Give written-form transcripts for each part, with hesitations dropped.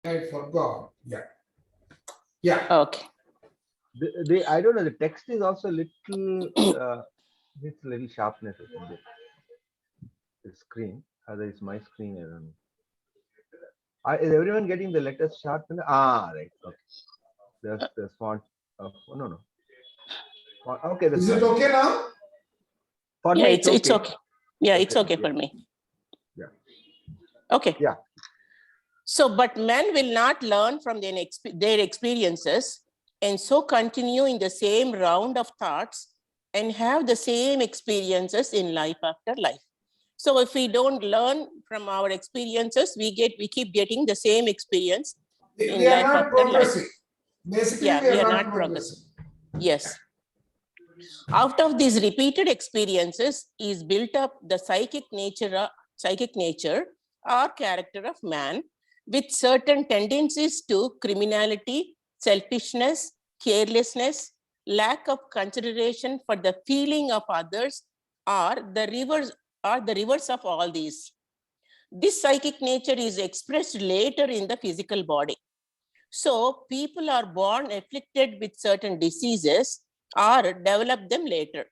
I forgot. Yeah. Yeah. Okay. I don't know. The text is also little. It's little sharpness in the screen. Other is my screen. I don't know. Is everyone getting the letters sharp? Right. Okay. There's the font. Oh, no, no. Okay, that's Is it fine. okay now? For Yeah, me, it's okay. Yeah, it's okay yeah. for me. Yeah. Okay. Yeah. So, but men will not learn from their experiences and so continue in the same round of thoughts and have the same experiences in life after life. So if we don't learn from our experiences, we keep getting the same experience in We are life not after progressing. life. Basically, Yeah, we are not progressing. Yes. Out of these repeated experiences is built up the psychic nature or character of man, with certain tendencies to criminality, selfishness, carelessness, lack of consideration for the feeling of others, or the reverse of all these. This psychic nature is expressed later in the physical body. So people are born afflicted with certain diseases or develop them later.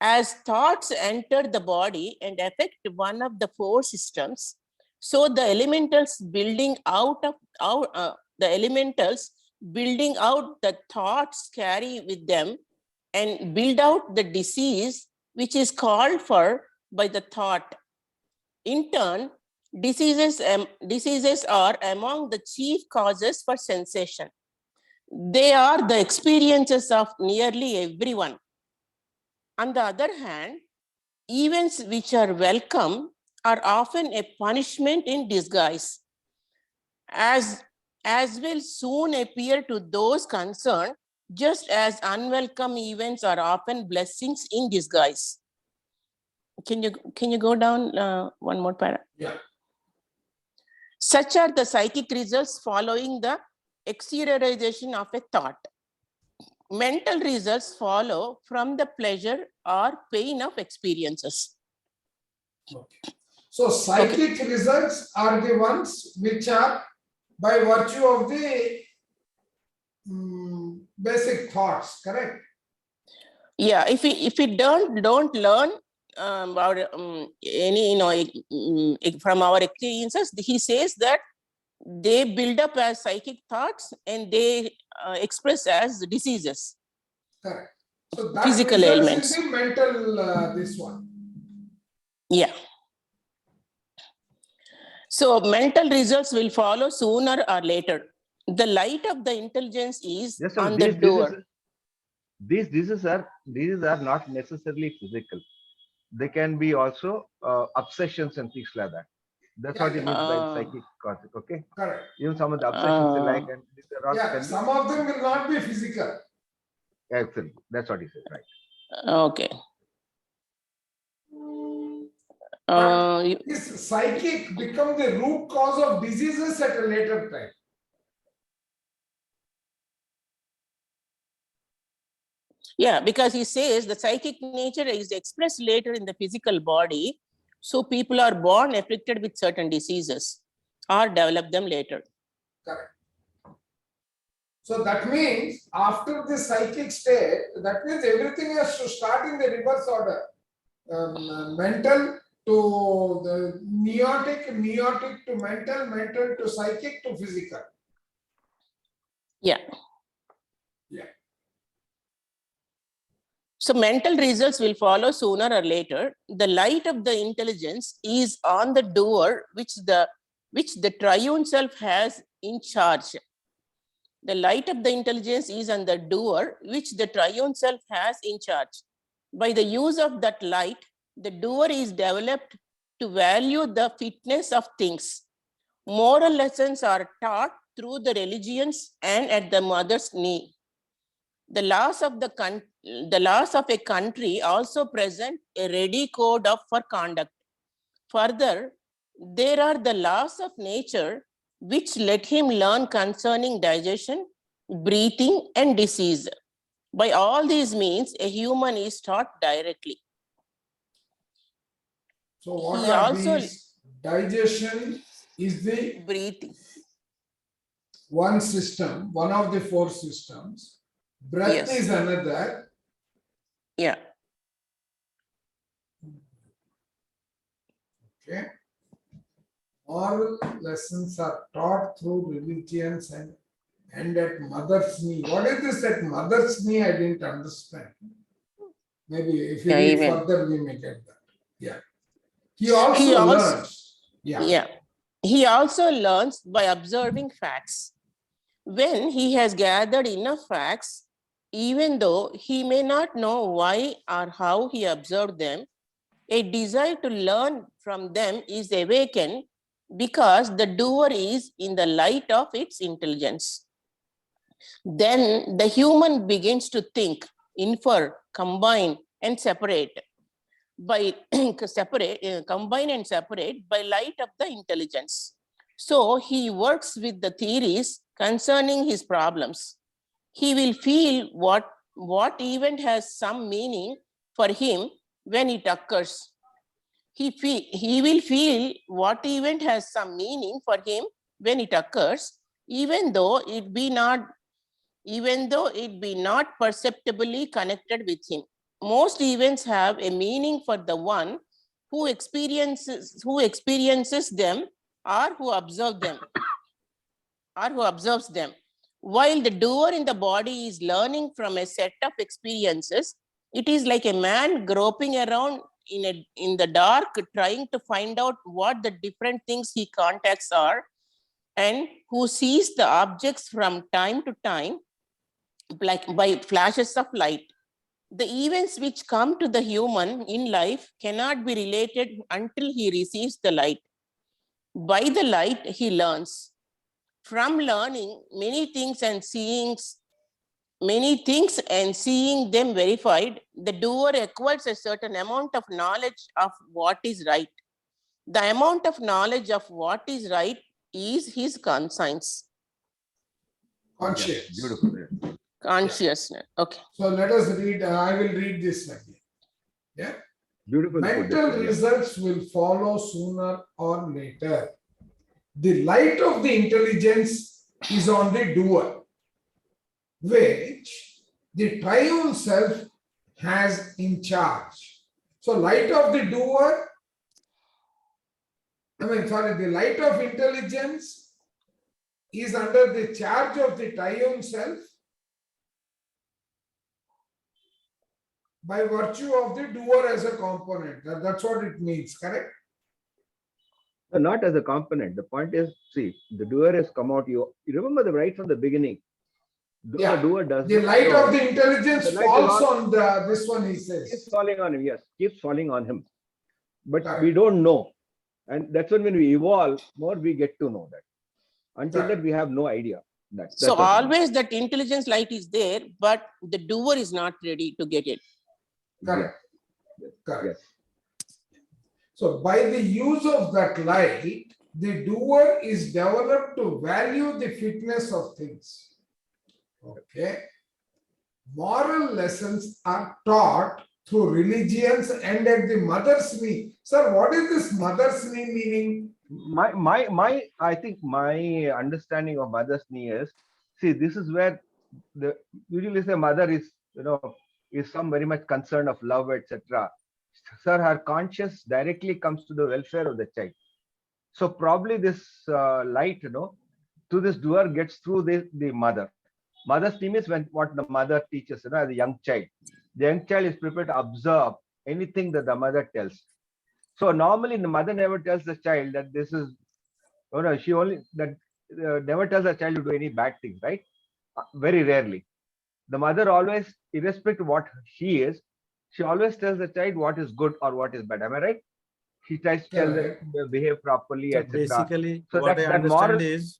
As thoughts enter the body and affect one of the four systems, so the elementals building out the thoughts carry with them and build out the disease which is called for by the thought. In turn, diseases are among the chief causes for sensation. They are the experiences of nearly everyone. On the other hand, events which are welcome are often a punishment in disguise, as will soon appear to those concerned, just as unwelcome events are often blessings in disguise. Can you go down one more para? Yeah. Such are the psychic results following the exteriorization of a thought. Mental results follow from the pleasure or pain of experiences. Okay. So psychic results are the ones which are by virtue of the basic thoughts, correct? Yeah, if we don't learn about any from our experiences, he says that they build up as psychic thoughts and they express as diseases. Correct. So that Physical results ailments. in the mental this one. Yeah. So mental results will follow sooner or later. The light of the intelligence is Yes, on the door. These diseases are not necessarily physical. They can be also obsessions and things like that. That's what he means by the psychic concept. Okay. Correct. Even some of the obsessions they like, and these are all can some of them will not be physical. Excellent. That's what he said, right? Okay. This psychic become the root cause of diseases at a later time. Yeah, because he says the psychic nature is expressed later in the physical body. So people are born afflicted with certain diseases or develop them later. Correct. So that means after the psychic state, that means everything has to start in the reverse order. Mental to the neotic to mental to psychic to physical. Yeah. Yeah. So mental results will follow sooner or later. The light of the intelligence is on the door which the triune self has in charge. The light of the intelligence is on the doer, which the triune self has in charge. By the use of that light, the doer is developed to value the fitness of things. Moral lessons are taught through the religions and at the mother's knee. The laws of a country also present a ready code for conduct. Further, there are the laws of nature which let him learn concerning digestion, breathing, and disease. By all these means, a human is taught directly. So what are these? Digestion is the breathing. one system, one of the four systems. Breath Yes. is another. Yeah. Okay. All lessons are taught through religions and at mother's knee. What is this at mother's knee? I didn't understand. Maybe if you Yeah, read even. further, we may get that. Yeah. He He also also, learns. Yeah. yeah. He also learns by observing facts. When he has gathered enough facts, even though he may not know why or how he observed them, a desire to learn from them is awakened because the doer is in the light of its intelligence. Then the human begins to think, infer, combine, and separate by combine and separate by light of the intelligence. So he works with the theories concerning his problems. He will feel what event has some meaning for him when it occurs. He will feel what event has some meaning for him when it occurs, even though it be not perceptibly connected with him. Most events have a meaning for the one who experiences them or who observes them. While the doer in the body is learning from a set of experiences, it is like a man groping around in the dark, trying to find out what the different things he contacts are, and who sees the objects from time to time, like by flashes of light. The events which come to the human in life cannot be related until he receives the light. By the light, he learns. From learning many things and seeing them verified, the doer acquires a certain amount of knowledge of what is right. The amount of knowledge of what is right is his conscience, Conscious. Beautiful. consciousness. Okay. So let us read. I will read this again. Yeah. Beautiful. Mental results will follow sooner or later. The light of the intelligence is on the doer, which the triune self has in charge. So, light of the doer, the light of intelligence is under the charge of the triune self by virtue of the doer as a component. That's what it means, correct? Not as a component. The point is, see, the doer has come out. You remember right from the beginning. Yeah. Doer does the not light know. of the intelligence The light falls is on this one, he says. Keeps falling on him. Yes, keeps falling on him. But Correct. we don't know. And that's when we evolve, more we get to know that. Until Correct. that, we have no idea. So always that intelligence light is there, but the doer is not ready to get it. Correct. Yes. Correct. Yes. So by the use of that light, the doer is developed to value the fitness of things. Okay. Moral lessons are taught through religions and at the mother's knee. Sir, what is this mother's knee meaning? I think my understanding of mother's knee is, see, this is where the usually say mother is, is some very much concern of love, etc. Sir, her conscience directly comes to the welfare of the child. So probably this light, to this doer gets through the mother. Mother's theme is what the mother teaches, as a young child. The young child is prepared to observe anything that the mother tells. So normally the mother never tells the child that this is, she only never tells the child to do any bad things, right? Very rarely. The mother always, irrespective of what she is, she always tells the child what is good or what is bad. Am I right? She tries to tell them to behave properly, So etc. basically, So what I that understand moral is,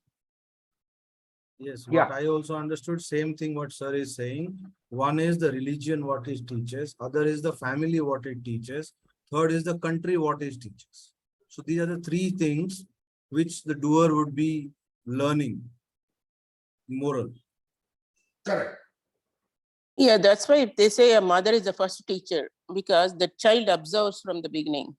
yes, Yeah. what I also understood, same thing what sir is saying. One is the religion, what it teaches. Other is the family, what it teaches. Third is the country, what it teaches. So these are the three things which the doer would be learning. Moral. Correct. Yeah, that's why they say a mother is the first teacher, because the child observes from the beginning.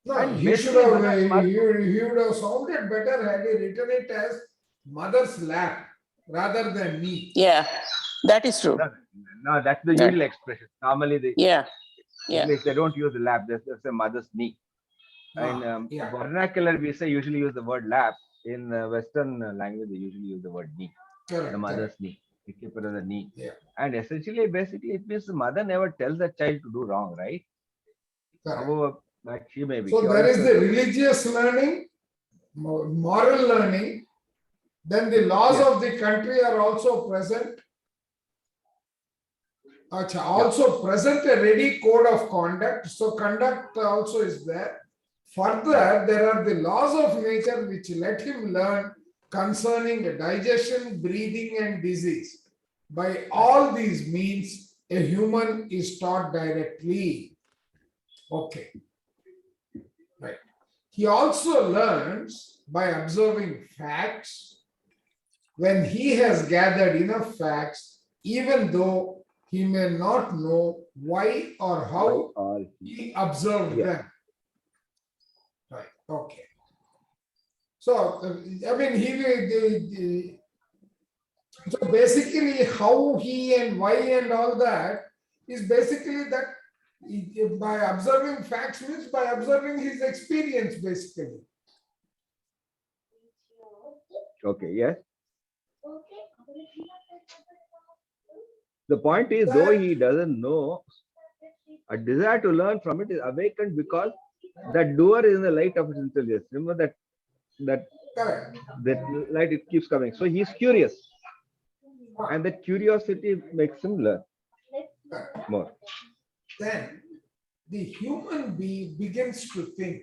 No, And he should basically, have, he would have sounded better had he written it as mother's lap rather than knee. Yeah, that is true. No, no, that's the Yeah. usual expression. Normally, Yeah, yeah. English, they don't use the lap. That's a mother's knee. In Yeah, vernacular, we say usually use the word lap. In Western language, they usually use the word knee, correct, the mother's correct. knee. You keep it as a knee. Yeah, And essentially, basically, it means the mother never tells the child to do wrong, right? correct. However, like she may be. So She there is also, the religious learning, moral learning, then the laws yes, of the country are also present. Acha, also present a ready code of conduct. So conduct also is there. Further, there are the laws of nature which let him learn concerning digestion, breathing, and disease. By all these means, a human is taught directly. Okay, right. He also learns by observing facts. When he has gathered enough facts, even though he may not know why or why how all he observed yes. them. Right. Okay. So, I mean, so basically, how he and why and all that is basically that by observing facts means by observing his experience, basically. Okay, yes. The point is, though he doesn't know, a desire to learn from it is awakened because that doer is in the light of his intelligence. Remember that Correct. that light, it keeps coming. So he's curious, and that curiosity makes him learn Correct. more. Then the human being begins to think,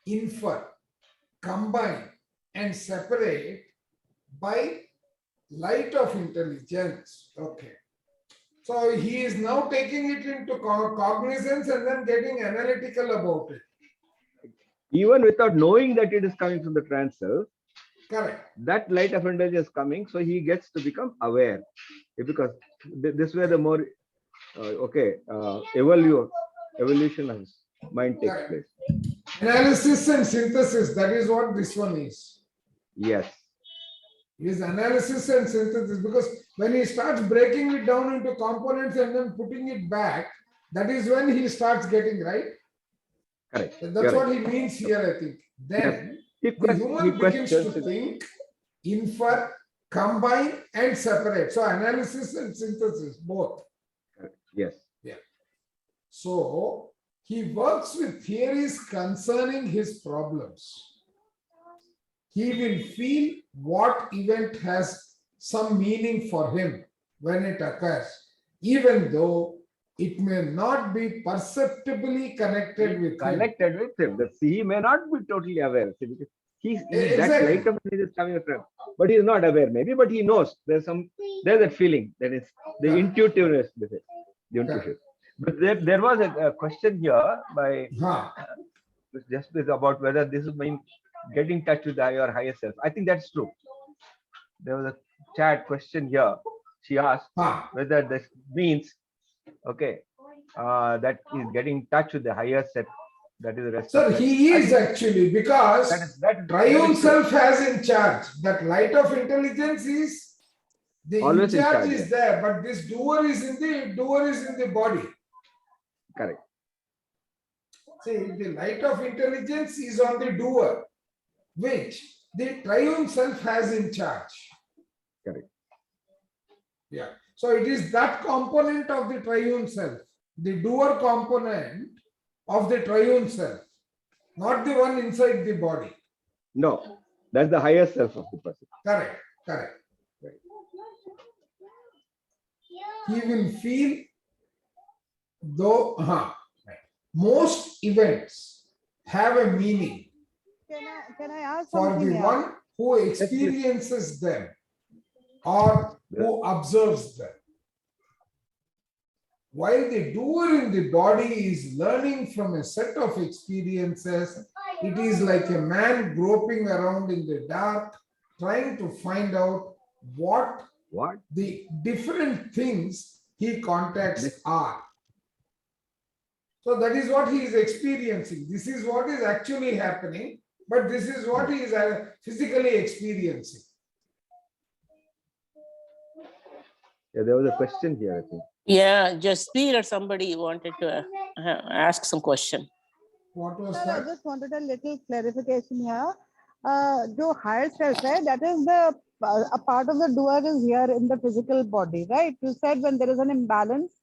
infer, combine, and separate by light of intelligence. Okay. So he is now taking it into cognizance and then getting analytical about it. Even without knowing that it is coming from the trance self, Correct. that light of intelligence is coming, so he gets to become aware. Because this way, the more evolution of his mind takes Correct. place. Analysis and synthesis, that is what this one is. Yes, It is analysis and synthesis, because when he starts breaking it down into components and then putting it back, that is when he starts getting right. correct. That's You're what right. he means here, I think. Then He the human begins to questions it. think, infer, combine, and separate. So analysis and synthesis, both. Correct. Yes. Yeah. So he works with theories concerning his problems. He will feel what event has some meaning for him when it occurs, even though it may not be perceptibly connected with him. Connected with him. He may not be totally aware. See, because that Exactly. light of is coming from him, but he is not aware. Maybe, but he knows there's that feeling that is the Correct. intuitiveness with it. The intuition. But there was a question here by just about whether this means get in touch with your higher self. I think that's true. There was a chat question here. She asked whether this means that is getting in touch with the higher self. That is the rest Sir, of life. he is actually, because that triune is true. self has in charge. That light of intelligence is the Always in in charge charge, is yes. there, but this doer is in the body. Correct. See, the light of intelligence is on the doer, which the triune self has in charge. Correct. Yeah. So it is that component of the triune self, the doer component of the triune self, not the one inside the body. No, that's the higher self of the person. Correct. Correct. Right. He will feel though most events have a meaning Can I ask for something the here? one who experiences them or who observes them. While the doer in the body is learning from a set of experiences, it is like a man groping around in the dark, trying to find out what the different things he contacts are. So that is what he is experiencing. This is what is actually happening. but this is what he is physically experiencing. Yeah, there was a question here, I think. Yeah, Jaspreet or somebody wanted to ask some question. What was Sir, I that? just wanted a little clarification here. The higher self, right? That is the a part of the doer is here in the physical body, right? You said when there is an imbalance,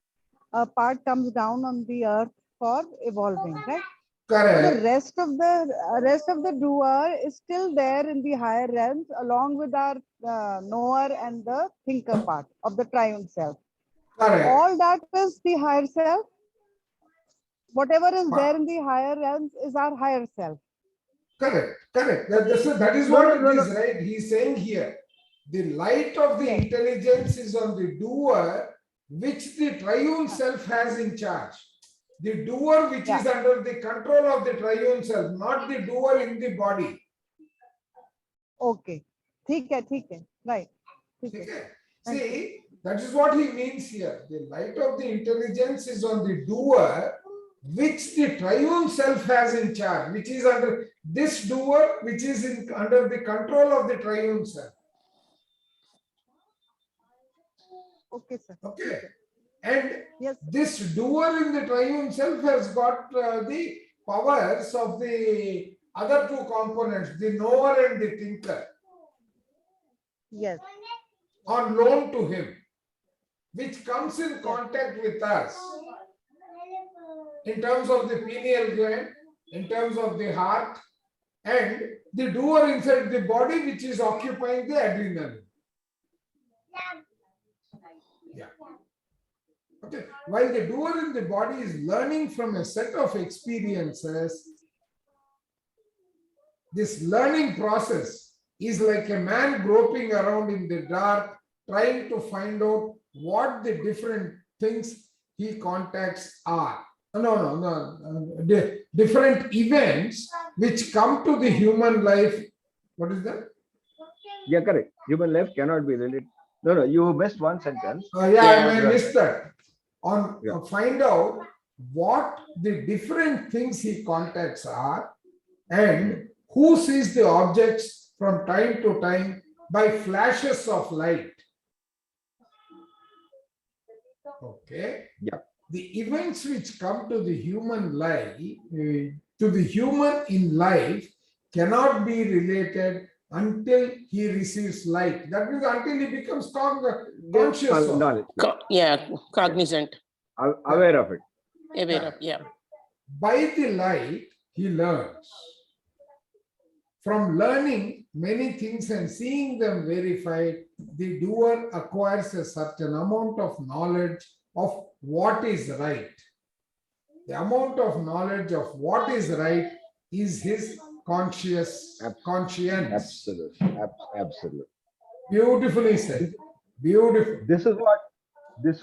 a part comes down on the earth for evolving, right? So the Correct. rest of the doer is still there in the higher realms, along with our knower and the thinker part of the triune self. Correct. All that is the higher self. Whatever is there in the higher realms is our higher self. Correct. Correct. That is No, what no, it no, no. is, right? He's saying here. The light of the Yes. intelligence is on the doer, which the triune self has in charge. The doer which is under the control of the triune self, not the doer in the body. Okay. ठीक है. Right. ठीक है. Okay. Thank you. See, that is what he means here. The light of the intelligence is on the doer, which the triune self has in charge, which is under this doer, which is under the control of the triune self. Okay, sir. Okay. And Yes. this doer in the triune self has got the powers of the other two components, the knower and the thinker, Yes. on loan to him, which comes in contact with us in terms of the pineal gland, in terms of the heart, and the doer inside the body, which is occupying the adrenaline. Yeah. Okay. While the doer in the body is learning from a set of experiences, this learning process is like a man groping around in the dark, trying to find out what the different things he contacts are. Different events which come to the human life. What is that? Yeah, correct. Human life cannot be related. No, you missed one sentence. I missed that. Yeah. Find out what the different things he contacts are and who sees the objects from time to time by flashes of light. Okay. Yeah. The events which come to the human life, to the human in life, cannot be related until he receives light. That means until he becomes conscious of Knowledge. Cognizant, Aware of it. aware of, yeah. By the light, he learns. From learning many things and seeing them verified, the doer acquires a certain amount of knowledge of what is right. The amount of knowledge of what is right is his conscience. Absolutely. Beautifully said. Beautiful. This is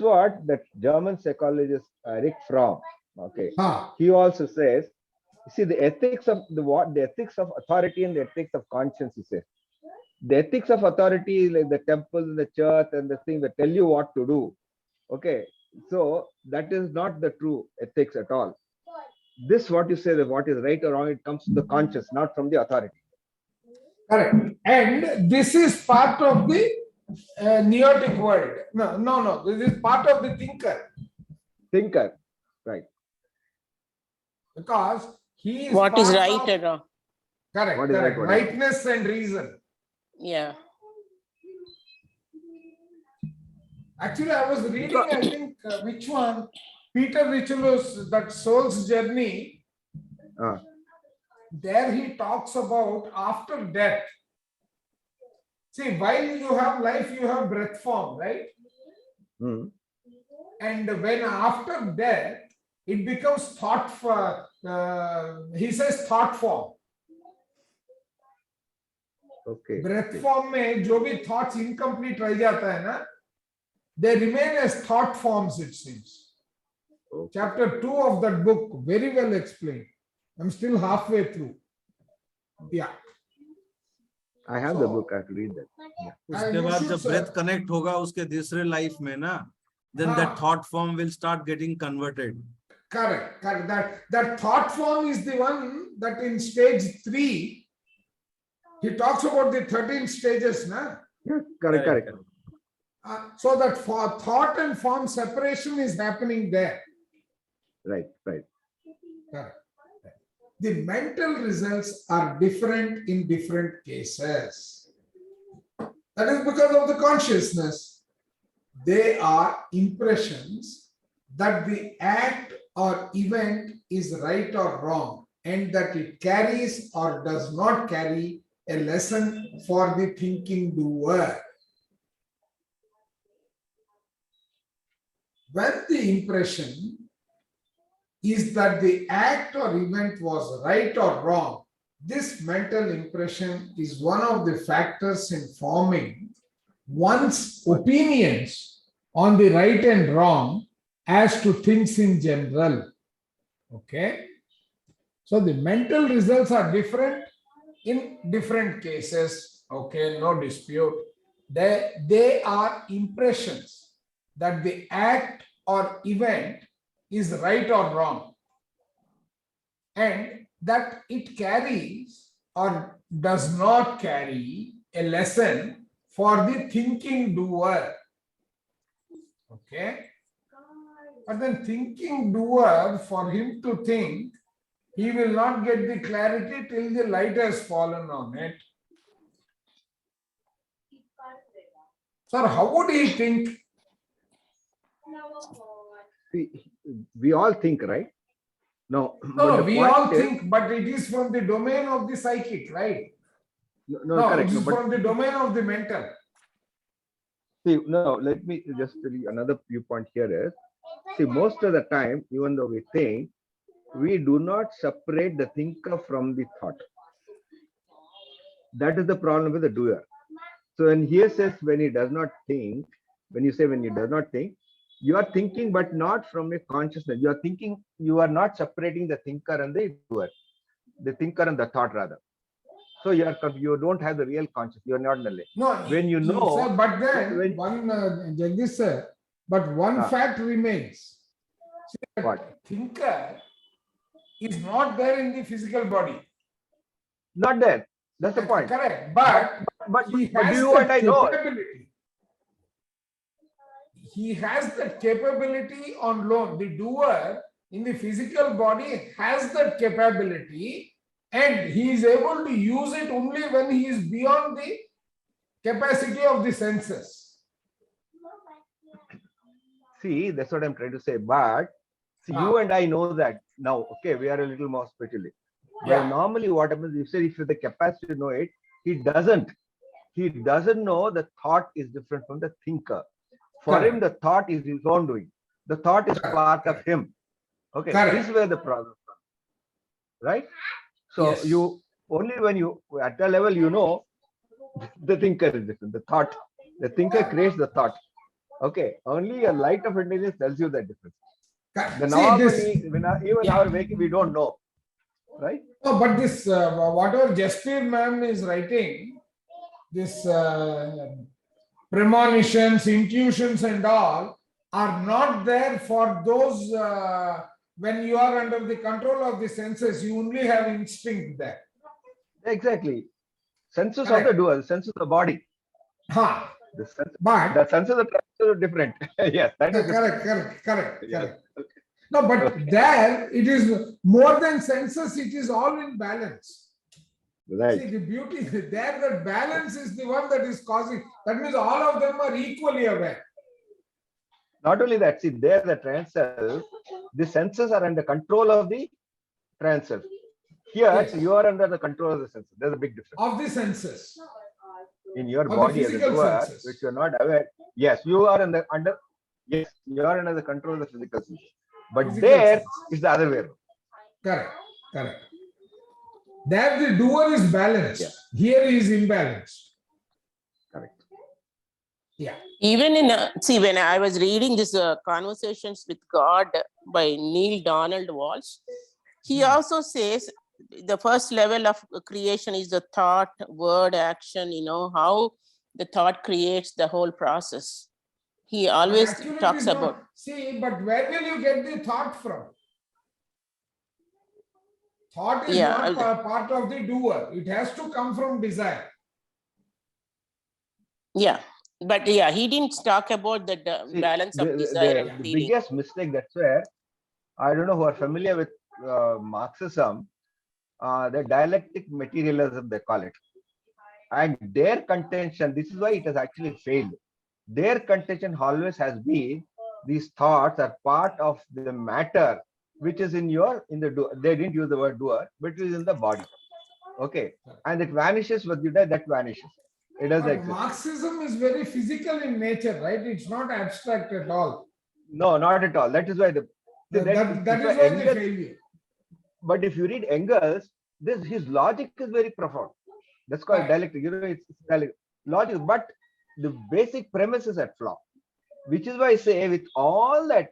what that German psychologist Rick Fromm. Okay. He also says, see, the ethics of the ethics of authority and the ethics of conscience, he says. The ethics of authority is like the temple, the church, and the thing that tell you what to do. Okay. So that is not the true ethics at all. This, what you say, that what is right or wrong, it comes from the conscience, not from the authority. Correct. And this is part of the neotic world. No. This is part of the thinker. Thinker, right. Because he is What is part right of- and wrong? Correct. What is right, what is wrong. Rightness and reason. Yeah. Actually, I was reading, I think, which one? Peter Richelieu's, that Soul's Journey. There he talks about after death. See, while you have life, you have breath form, right? Hmm. And when after death, it becomes thought for, he says thought form. Okay. Breath form में जो भी thoughts incomplete रह जाता है ना, they remain as thought forms, it seems. Okay. Chapter 2 of that book, very well explained. I'm still halfway through. Yeah. I have the book. I have to read that. Yeah. उसके you बाद should, जब sir. breath connect होगा उसके दूसरे life में ना, then that thought form will start getting converted. Correct. That thought form is the one that in stage 3 He talks about the 13 stages, na? Yeah, correct. So that for thought and form separation is happening there. Right. Correct. The mental results are different in different cases. That is because of the consciousness. They are impressions that the act or event is right or wrong, and that it carries or does not carry a lesson for the thinking doer. When the impression is that the act or event was right or wrong, this mental impression is one of the factors in forming one's opinions on the right and wrong as to things in general. Okay? So the mental results are different in different cases. Okay, no dispute. They are impressions that the act or event is right or wrong, and that it carries or does not carry a lesson for the thinking doer. Okay? But then thinking doer, for him to think, he will not get the clarity till the light has fallen on it. Sir, how would he think? See, we all think, right? No, No, the we point all is- think, but it is from the domain of the psychic, right? No, correct. it No, is but from the domain of the mental. see, no, let me just tell you another viewpoint here is, see, most of the time, even though we think, we do not separate the thinker from the thought. That is the problem with the doer. So when he says when he does not think, when you say when he does not think, you are thinking, but not from a consciousness. You are thinking, you are not separating the thinker and the doer, the thinker and the thought rather. So you don't have the real consciousness. You are not in the lane. No, When you know, sir, but then when- one Jagdish sir, but one fact remains. See, that What? thinker is not there in the physical body. Not there. That's the point. Correct, but But he do has you and I that know it? capability. He has that capability on loan. The doer in the physical body has that capability, and he is able to use it only when he is beyond the capacity of the senses. See, that's what I'm trying to say. But see, you and I know that now. Okay, we are a little more spiritually. But Yeah. normally, what happens? You say if you have the capacity to know it, he doesn't. He doesn't know the thought is different from the thinker. For him, the thought is his own doing. The thought is part of him. Okay, this is where the problem comes. Right? So Yes. you only when you at the level you know the thinker is different. The thinker creates the thought. Okay, only a light of intelligence tells you that difference. The normally, even our waking, we don't know, right? No, but this whatever Jaspir ma'am is writing, this premonitions, intuitions, and all are not there for those when you are under the control of the senses. You only have instinct there. Exactly. Senses of the doer, senses of the body. Ha. The senses of the transfer are different. Yes, that is Correct. Yes. No, but there it is more than senses, it is all in balance. Right. See, the beauty there, that balance is the one that is causing, that means all of them are equally aware. Not only that, see, there the trance self, the senses are under control of the trance self. Here, Yes. you are under the control of the senses. There's a big difference. Of the senses. In your Of the body as a physical doer, senses. which you are not aware. Yes, you are under yes, you are under the control of the physical senses. But Physical there senses. is the other way around. Correct. There the doer is balanced. Yeah. Here he is imbalanced. Correct. Yeah. Even in, see, when I was reading this Conversations with God by Neil Donald Walsh, he also says the first level of creation is the thought, word, action, how the thought creates the whole process. He always Actually, it talks is not. about. See, but where will you get the thought from? Thought is Yeah, not I'll- part of the doer. It has to come from desire. yeah, but yeah, he didn't talk about the See, balance of desire and the feeling. biggest mistake, that's where, I don't know who are familiar with Marxism, the dialectic materialism, they call it. And their contention, this is why it has actually failed. Their contention always has been these thoughts are part of the matter which is in the doer. They didn't use the word doer, but it is in the body. Okay. And it vanishes when you die, that vanishes. It doesn't But exist. Marxism is very physical in nature, right? It's not abstract at all. No, not at all. That is why That is why they fail. But if you read Engels, his logic is very profound. That's called Right. dialectic. It's dialectic. Logic, but the basic premise is at flaw. Which is why I say, with all that,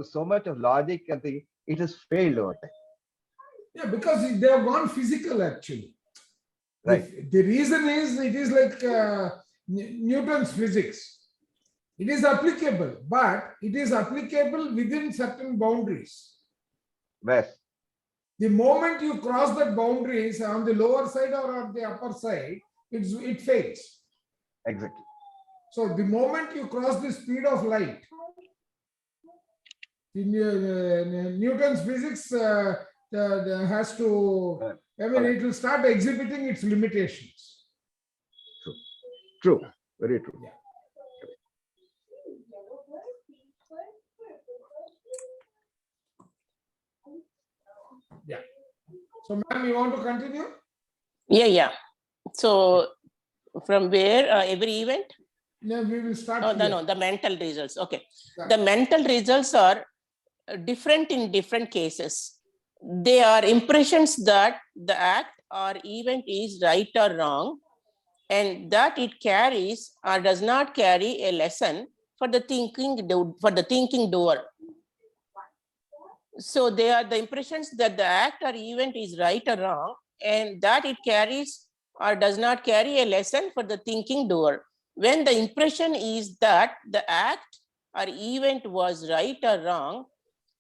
so much of logic and thing, it has failed over time. Yeah, because they have gone physical actually. Right. The reason is it is like Newton's physics. It is applicable, but it is applicable within certain boundaries. Yes. The moment you cross that boundaries on the lower side or on the upper side, it fails. Exactly. So the moment you cross the speed of light, in Newton's physics has to, I mean, it will start exhibiting its limitations. True. Very true. Yeah. Yeah. So, ma'am, you want to continue? Yeah. So from where every event? No, we will start. Oh, here. no, the mental results. Okay. Yeah. The mental results are different in different cases. They are impressions that the act or event is right or wrong, and that it carries or does not carry a lesson for the thinking doer. So they are the impressions that the act or event is right or wrong, and that it carries or does not carry a lesson for the thinking doer. When the impression is that the act or event was right or wrong,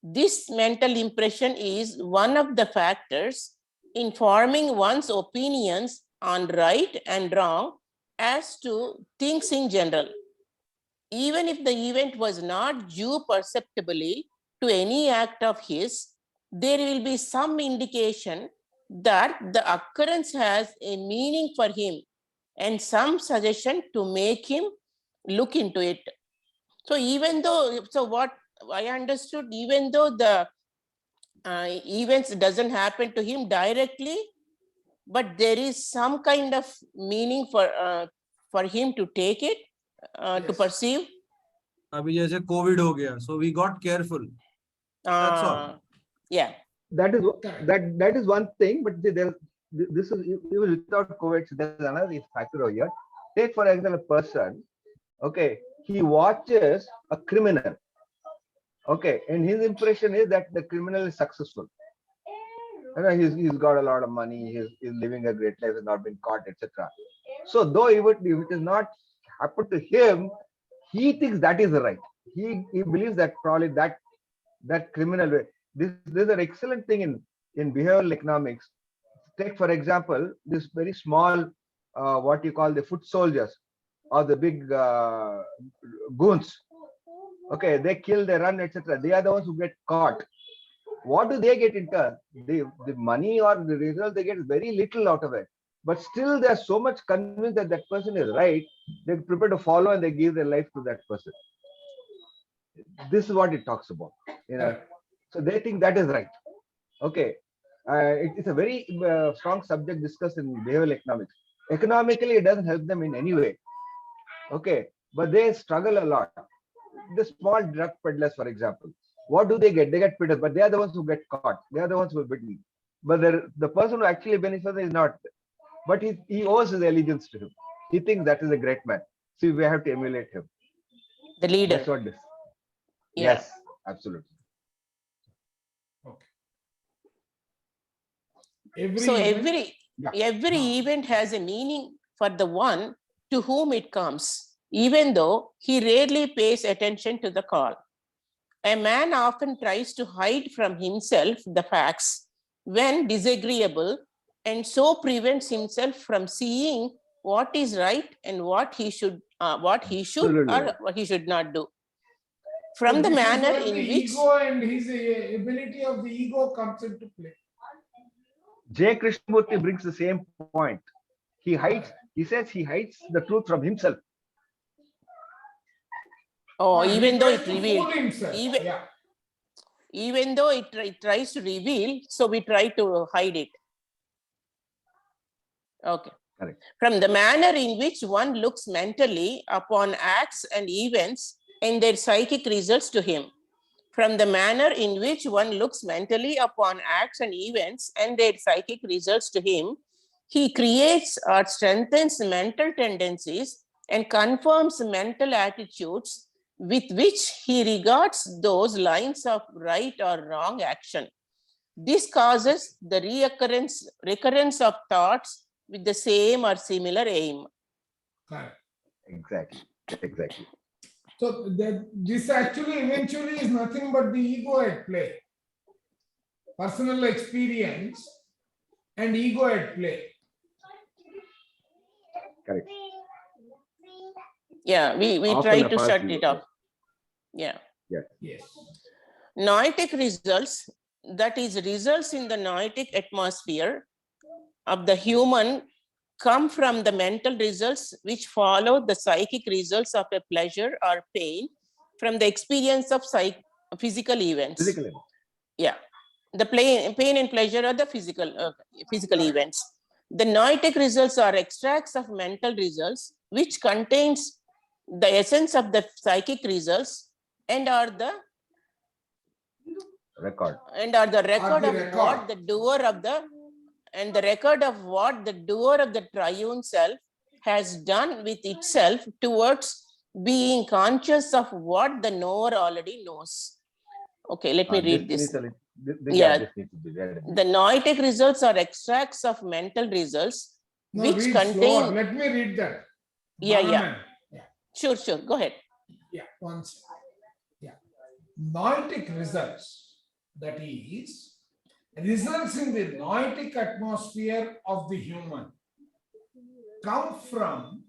this mental impression is one of the factors in forming one's opinions on right and wrong as to things in general. Even if the event was not due perceptibly to any act of his, there will be some indication that the occurrence has a meaning for him and some suggestion to make him look into it. So what I understood, even though the events doesn't happen to him directly, but there is some kind of meaning for him to take it, to Yes. perceive. अभी जैसे COVID हो गया, so we got careful. That's all. Yeah. That is Correct. that is one thing, but this is even without COVID, so there's another factor over here. Take for example a person, okay, he watches a criminal, okay, and his impression is that the criminal is successful. You know, he's got a lot of money, he's living a great life, has not been caught, etc. So though if it is not happened to him, he thinks that is right. He believes that probably that criminal way. This is an excellent thing in behavioral economics. Take for example this very small what you call the foot soldiers or the big goons. Okay, they kill, they run, etc. They are the ones who get caught. What do they get in turn? The money or the result they get very little out of it. But still they are so much convinced that that person is right, they're prepared to follow and they give their life to that person. This is what it talks about. You know, so they think that is right. Okay, it's a very strong subject discussed in behavioral economics. Economically, it doesn't help them in any way. Okay, but they struggle a lot. The small drug peddlers, for example, what do they get? They get pitted, but they are the ones who get caught. They are the ones who are bitten. But the person who actually benefits is not. But he owes his allegiance to him. He thinks that is a great man. So we have to emulate him. The leader. That's what this. Yeah. Yes, absolutely. Okay. So event- every event has a meaning for the one to whom it comes, even though he rarely pays attention to the call. A man often tries to hide from himself the facts when disagreeable, and so prevents himself from seeing what is right and what he should or Absolutely. what he should not do. So From the this is manner where in the which ego and his ability of the ego comes into play. J. Krishnamurti brings the same point. He says he hides the truth from himself. He even though tries it to revealed, fool himself. even, Yeah. even though it tries to reveal, so we try to hide it. Okay. Correct. From the manner in which one looks mentally upon acts and events and their psychic results to him. From the manner in which one looks mentally upon acts and events and their psychic results to him, he creates or strengthens mental tendencies and confirms mental attitudes with which he regards those lines of right or wrong action. This causes the recurrence of thoughts with the same or similar aim. Correct. Exactly. Exactly. So this actually eventually is nothing but the ego at play. Personal experience and ego at play. Correct. Yeah, we Often try a to false shut ego, it off. Yeah. Yes. Noetic results, that is results in the noetic atmosphere of the human, come from the mental results which follow the psychic results of a pleasure or pain from the experience of physical events. Physically. Yeah, the pain and pleasure are the physical events. The noetic results are extracts of mental results which contains the essence of the psychic results and are the Record. record of what the doer of the triune self has done with itself towards being conscious of what the knower already knows. Okay, let me read this. This Yeah. This needs to be read. The noetic results are extracts of mental results No, which read contain. slower. Let me read that. Yeah. Sure. Go ahead. Yeah, once. Yeah. Noetic results, that is, results in the noetic atmosphere of the human, come from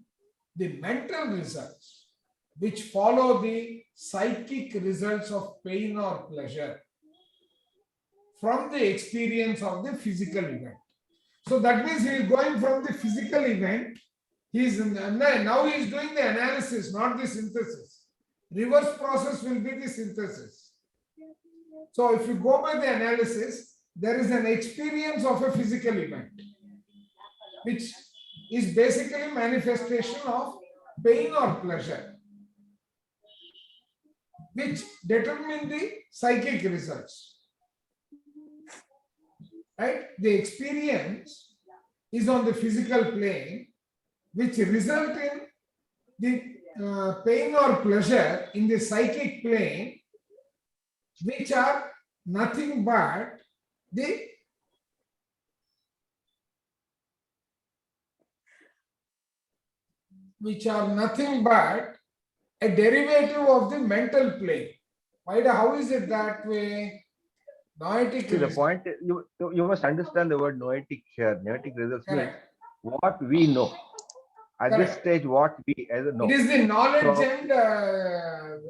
the mental results which follow the psychic results of pain or pleasure from the experience of the physical event. So that means he is going from the physical event. Now he is doing the analysis, not the synthesis. Reverse process will be the synthesis. So if you go by the analysis, there is an experience of a physical event, which is basically manifestation of pain or pleasure, which determine the psychic results. Right? The experience is on the physical plane, which result in the pain or pleasure in the psychic plane, which are nothing but a derivative of the mental plane. How is it that way? Noetic. See, the point you must understand the word noetic here. Noetic results means Correct. what we know. At Correct. this stage, what we know. It is the knowledge and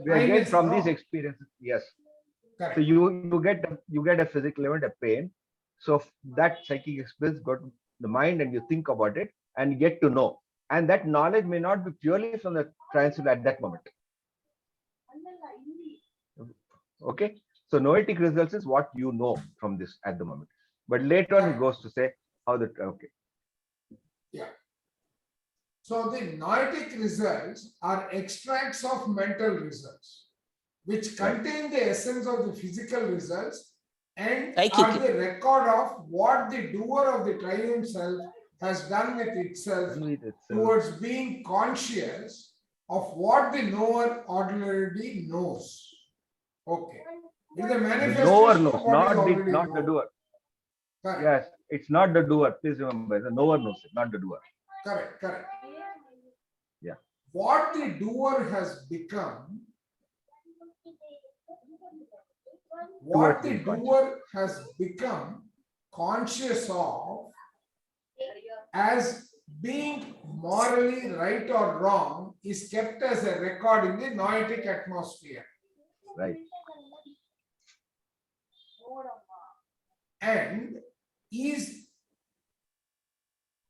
we get from these experiences. Yes. Correct. So you get a physical event, a pain. So that psychic experience got to the mind and you think about it and get to know. And that knowledge may not be purely from the trance at that moment. Okay. So noetic results is what you know from this at the moment. But later on he goes to say how the okay. Yeah. So the noetic results are extracts of mental results, which contain the essence of the physical results and are the record of what the doer of the triune self has done with itself towards being conscious of what the knower already knows. Okay. It's a manifestation the knower knows, of what is not the doer. Correct. Yes, it's not the doer. Please remember, the knower knows it, not the doer. Correct. Yeah. What the doer has become, conscious of as being morally right or wrong is kept as a record in the noetic atmosphere. Right. And is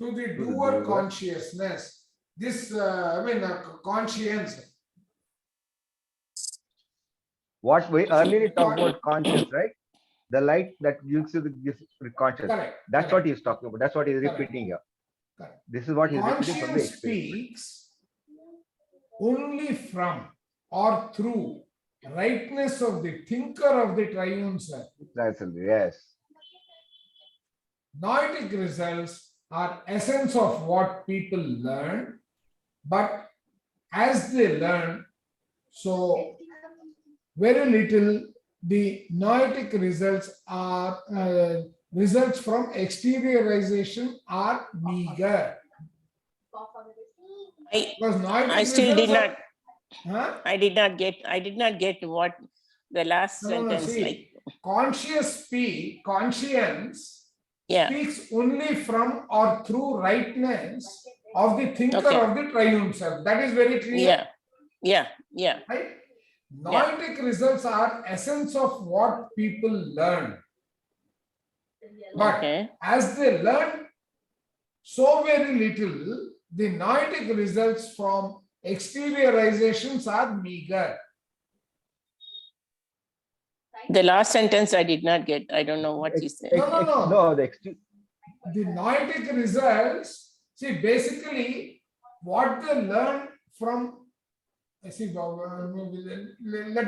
to the the doer doer. consciousness, this conscience. What we earlier talked about conscious, right? The light that gives you the conscious. Correct. That's correct, what he's talking about. That's what he's Correct. repeating here. correct. This is what he's repeating from the Conscience experience. speaks only from or through rightness of the thinker of the triune self. That's yes. Noetic results are essence of what people learn, but as they learn, so very little the noetic results are results from exteriorization are meager. Because noetic I still did results not, Huh? I did not get what the last sentence See, like, conscience yeah, speaks only from or through rightness of the thinker Okay. of the triune self. That is very clear. yeah, Right? Noetic results are essence of what people learn. But okay, as they learn so very little, the noetic results from exteriorizations are meager. the last sentence I did not get, I don't know what he said. No. The The noetic results, see, basically what they learn from, let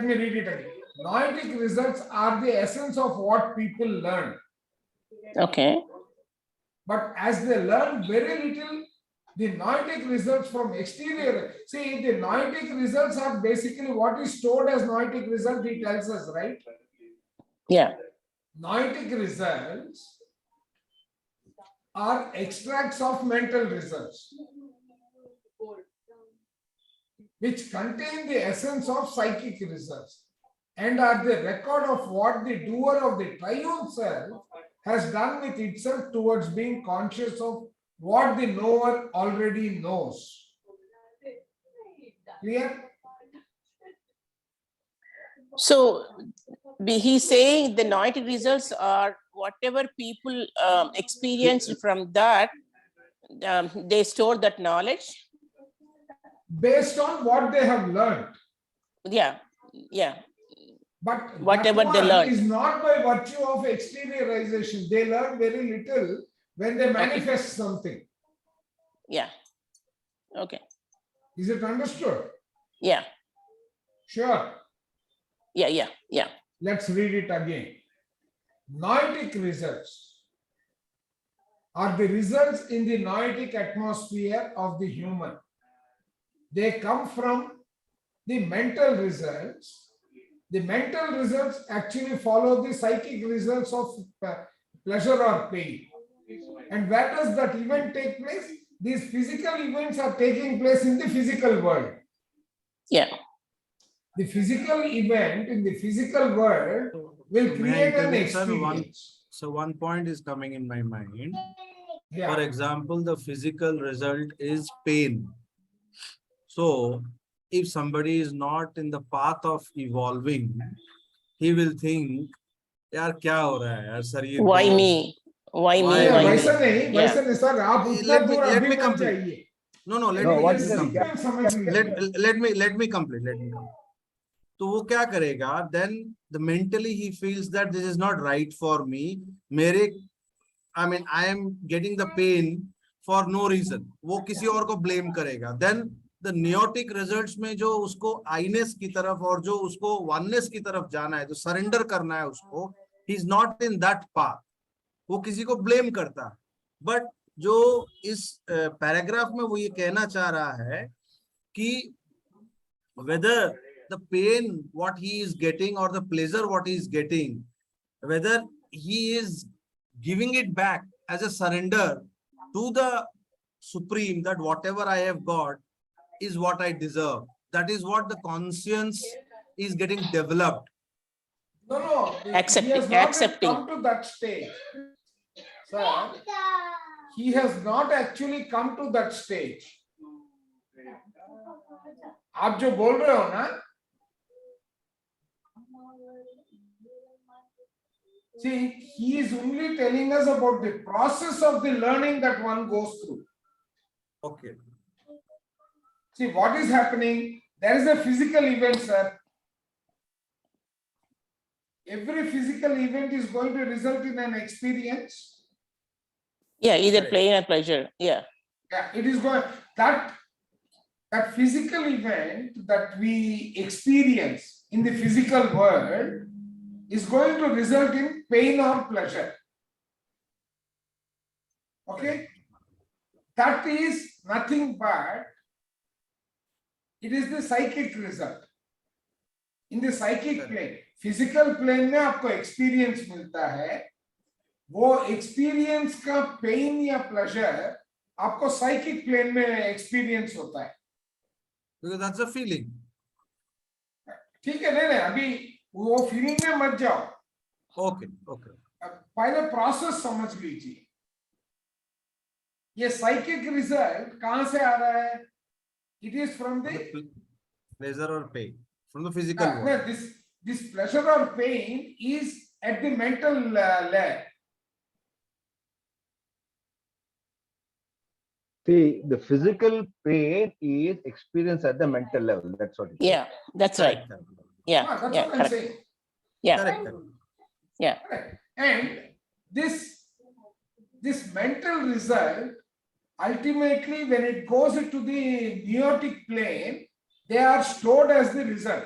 me read it again. Noetic results are the essence of what people learn. Okay, But as they learn very little, the noetic results from exterior. See, the noetic results are basically what is stored as noetic result, he tells us, right? yeah, Noetic results are extracts of mental results, which contain the essence of psychic results and are the record of what the doer of the triune self has done with itself towards being conscious of what the knower already knows. Clear? so he's saying the noetic results are whatever people experienced from that, they store that knowledge. Based on what they have learned. Yeah, But Whatever that they one learn. is not by virtue of exteriorization. They learn very little when they manifest something. yeah, okay, Is it understood? yeah, Sure. yeah, Let's read it again. Noetic results are the results in the noetic atmosphere of the human. They come from the mental results. The mental results actually follow the psychic results of pleasure or pain. And where does that event take place? These physical events are taking place in the physical world. yeah. The physical event in the physical world will create an experience. So one point is coming in my mind. Yeah. For example, the physical result is pain. So if somebody is not in the path of evolving, he will think, यार क्या हो रहा है यार शरीर Why को me? Why me? Yeah, Why वैसा me? नहीं, Yeah. वैसा नहीं सर, आप उतना let दूर अभी me मत complete. जाइए. No, let No, me what let is me the complete. समझ लीजिए. Let me complete. तो वो क्या करेगा? Then the mentally he feels that this is not right for me. I am getting the pain for no reason. वो किसी और को blame करेगा. Then the neotic results में जो उसको I-ness की तरफ और जो उसको oneness की तरफ जाना है, जो surrender करना है उसको, he is not in that path. वो किसी को blame करता है. But जो इस paragraph में वो ये कहना चाह रहा है कि whether the pain what he is getting or the pleasure what he is getting, whether he is giving it back as a surrender to the supreme, that whatever I have got is what I deserve. That is what the conscience is getting developed. No, he has Accepting. not yet come to that stage. Sir, he has not actually come to that stage. आप जो बोल रहे हो ना, see, he is only telling us about the process of the learning that one goes through. Okay. See, what is happening? There is a physical event, sir. Every physical event is going to result in an experience. Yeah, either Right. pain or pleasure. Yeah. Yeah, it is going that physical event that we experience in the physical world is going to result in pain or pleasure. Okay? That is nothing but it is the psychic result. In the psychic plane, physical plane में आपको experience मिलता है, वो experience का pain या pleasure आपको psychic plane में experience होता है. Because that's a feeling. ठीक है, नहीं अभी वो feeling में मत जाओ. Okay. Okay. पहले प्रोसेस समझ लीजिए. ये साइकिक रिजल्ट कहां से आ रहा है? It is from the Pleasure or pain from the physical world. this pleasure or pain is at the mental layer. See, the physical pain is experienced at the mental level. That's what it is. Yeah, that's right. Correct. Yeah. That's Yeah. what I'm Correct. saying. Yeah. Correct. Correct. Yeah. Correct. And this mental result, ultimately, when it goes into the neotic plane, they are stored as the result.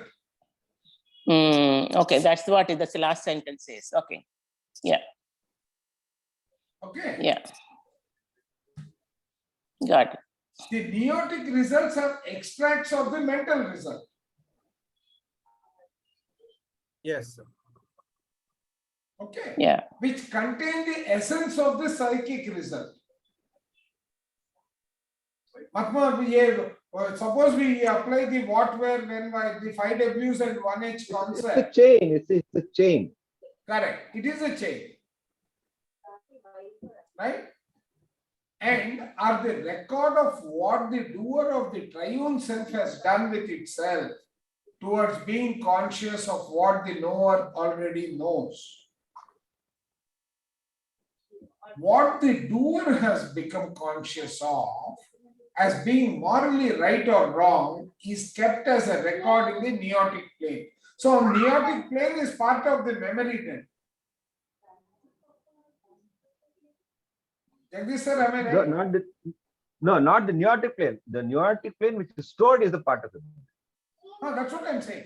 Okay, that's what it, that's the last sentence says. Okay. Yeah. Okay. Yeah. Got it. The neotic results are extracts of the mental result. Yes, sir. Okay. Yeah. Which contain the essence of the psychic result. Suppose we apply the what, where, when, why, the 5 Ws and 1H It's a concept. chain. It's a chain. Correct. It is a chain. Right? And are the record of what the doer of the triune self has done with itself towards being conscious of what the knower already knows. What the doer has become conscious of as being morally right or wrong is kept as a record in the neotic plane. So neotic plane is part of the memory then. Jagdish sir, am I right? Not the neotic plane. The neotic plane which is stored is the part of it. No, that's what I'm saying.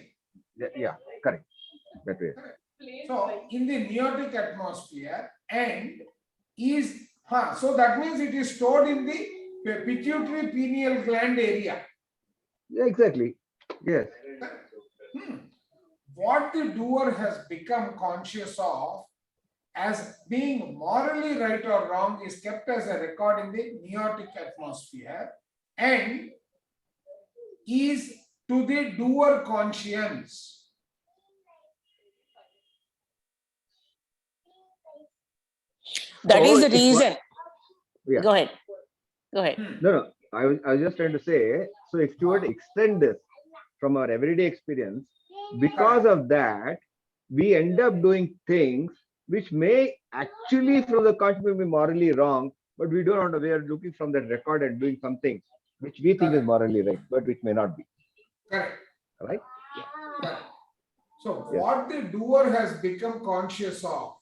Yeah, correct. That way. So in the neotic atmosphere and is, so that means it is stored in the pituitary pineal gland area. Yeah, exactly. Yes. What the doer has become conscious of as being morally right or wrong is kept as a record in the neotic atmosphere and is to the doer conscience. That So is the it's what- reason. Yeah. Go ahead. Go ahead. No. I was just trying to say, so if you were to extend this from our everyday experience, because of that, we end up doing things which may actually from the conscious be morally wrong, but we don't know. We are looking from that record and doing something which we think is morally right, but which may not be. Correct. Right? Correct. So Yes. what the doer has become conscious of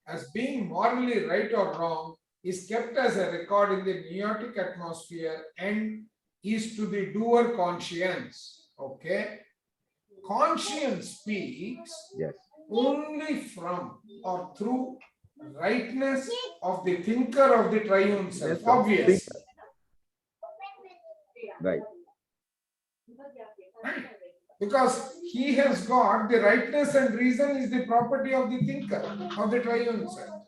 as being morally right or wrong is kept as a record in the neotic atmosphere and is to the doer conscience. Okay? Conscience speaks Yes. only from or through rightness of the thinker of the triune self. Yes, Obvious. Right. Because he has got the rightness and reason is the property of the thinker of the triune self.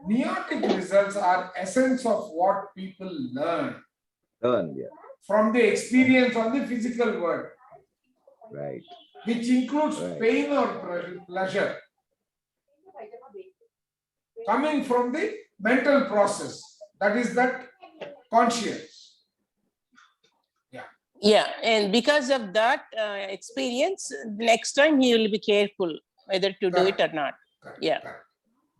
Neotic results are essence of what people learn Yeah. from the experience on the physical world, Right. which includes Right. pain or pleasure. coming from the mental process. That is that conscience. Yeah, and because of that experience, next time he will be careful whether to do it or not. Correct, Yeah. correct.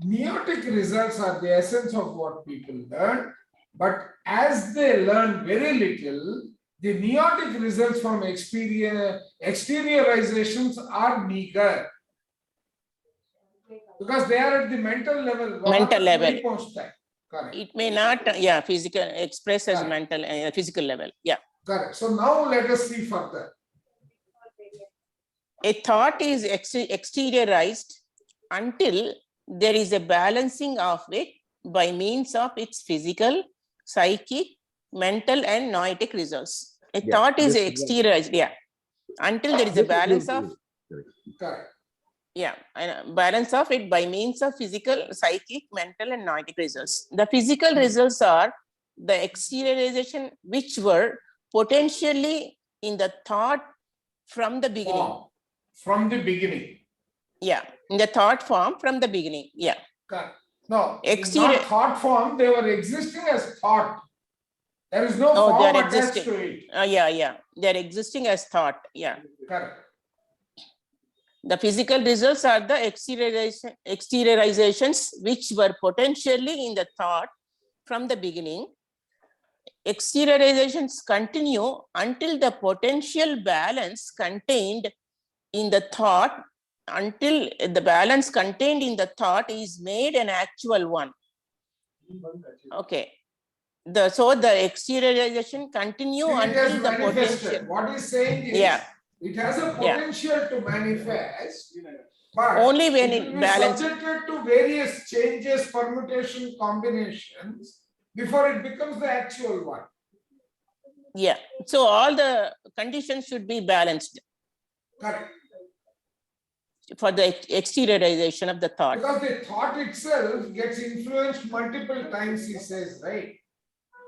Meiotic results are the essence of what people learn, but as they learn very little, the meiotic results from exteriorizations are meager because they are at the mental level. Mental level. Correct. It may not, physical express as Correct. mental, physical level. Yeah. Correct. So now let us see further. A thought is exteriorized until there is a balancing of it by means of its physical, psychic, mental, and noetic results. A Yeah, thought is this is exteriorized, until there is a balance of, Correct. balance of it by means of physical, psychic, mental, and noetic results. The physical results are the exteriorization which were potentially in the thought from the beginning. Form. From the beginning. Yeah, in the thought form from the beginning. Yeah. Correct. No, Exterior- not thought form, they were existing as thought. There is no Oh, form they are attached existing. to it. Yeah. They're existing as thought. Yeah. Correct. The physical results are the exteriorizations which were potentially in the thought from the beginning. Exteriorizations continue until the potential balance contained in the thought, until the balance contained in the thought is made an actual one. Okay. So the exteriorization continue See, it has until the manifested. potential. What he's saying is, Yeah. it has a potential to manifest, but Only when it it will be balances. subjected to various changes, permutation, combinations before it becomes the actual one. Yeah. So all the conditions should be balanced Correct. for the exteriorization of the thought. Because the thought itself gets influenced multiple times, he says, right?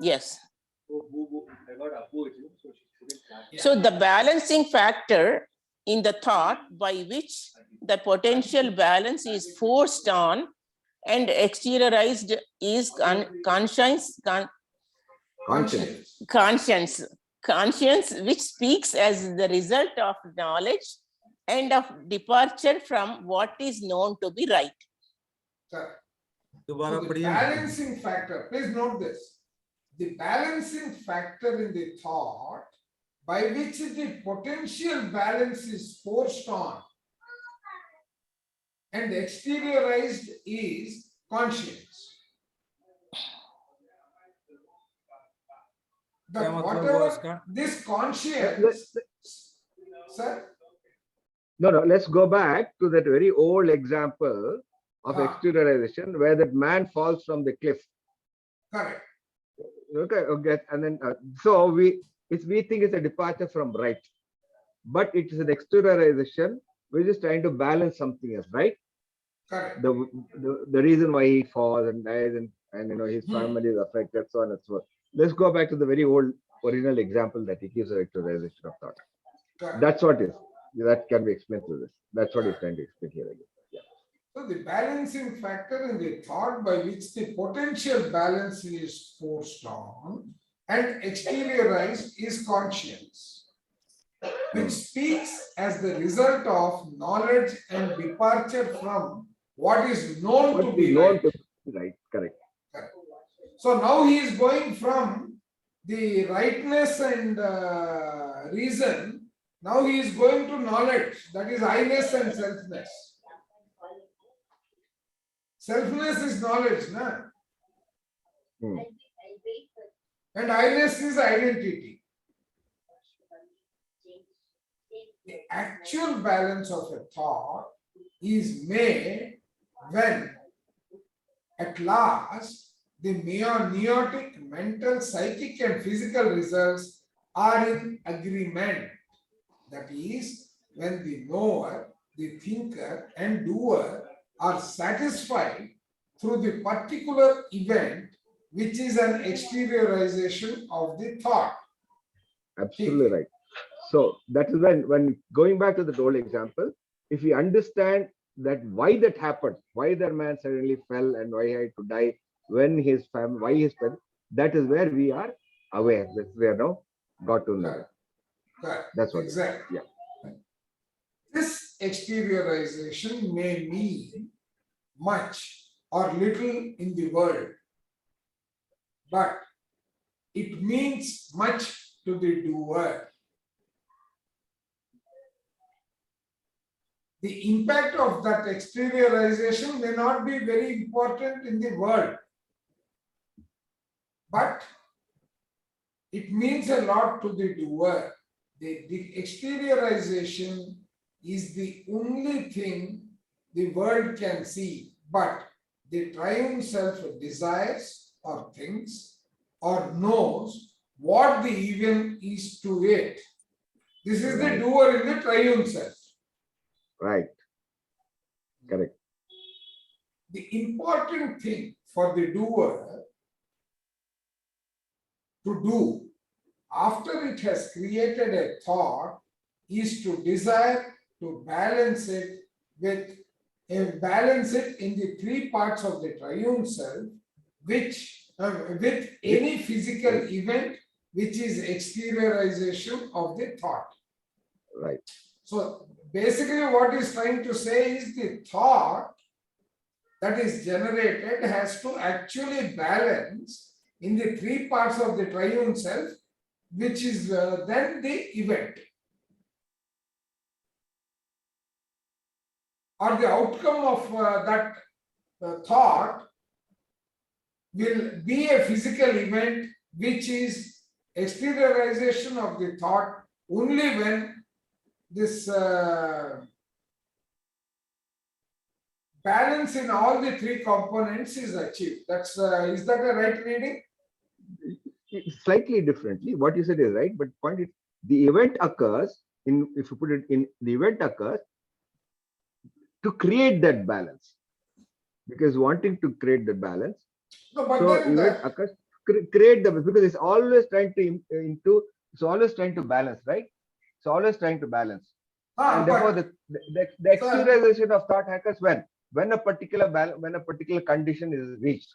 Yes. So the balancing factor in the thought by which the potential balance is forced on and exteriorized is conscience, which speaks as the result of knowledge and of departure from what is known to be right. Correct. दोबारा So the पढ़िए। balancing factor, please note this. The balancing factor in the thought by which the potential balance is forced on and exteriorized is conscience. That क्या मतलब हुआ whatever इसका? this conscience, sir, No, let's go back to that very old example of exteriorization where that man falls from the cliff. correct. Okay, and then so we think it's a departure from right, but it is an exteriorization which is trying to balance something else, right? Correct. The reason why he falls and dies and his family is affected, so on and so forth. Let's go back to the very old original example that he gives of exteriorization of thought. Correct. That's what is. That can be explained through this. That's what he's trying to explain here again. Yeah. So the balancing factor in the thought by which the potential balance is forced on and exteriorized is conscience, which speaks as the result of knowledge and departure from what is known to be right. Right, correct. Correct. So now he is going from the rightness and reason. Now he is going to knowledge, that is I-ness and selfness. Selfness is knowledge, na? And I-ness is identity. The actual balance of a thought is made when at last the neotic, mental, psychic and physical results are in agreement. That is, when the knower, the thinker and doer are satisfied through the particular event which is an exteriorization of the thought. Absolutely right. So that is when going back to the old example, if we understand that why that happened, why that man suddenly fell and why he had to die, when his family, why his family, that is where we are aware. That we are now got to know. Correct. Correct. That's what. Exactly. Yeah. This exteriorization may mean much or little in the world, but it means much to the doer. The impact of that exteriorization may not be very important in the world, but it means a lot to the doer. The exteriorization is the only thing the world can see, but the triune self desires or thinks or knows what the event is to it. This is the Right. doer in the triune self. Right. Correct. The important thing for the doer to do after it has created a thought is to desire to balance it with balance it in the three parts of the triune self, which with any physical event which is exteriorization of the thought. Right. So basically what he's trying to say is the thought that is generated has to actually balance in the three parts of the triune self, which is then the event. Or the outcome of that thought will be a physical event which is exteriorization of the thought only when this balance in all the three components is achieved. That's is that a right reading? Slightly differently. What you said is right, but point is the event occurs in, if you put it in, the event occurs to create that balance, because wanting to create the balance. No, but So then event occurs create the, because it's always trying to it's always trying to balance, right? It's always trying to balance. And therefore the exteriorization of thought occurs when a particular when a particular condition is reached,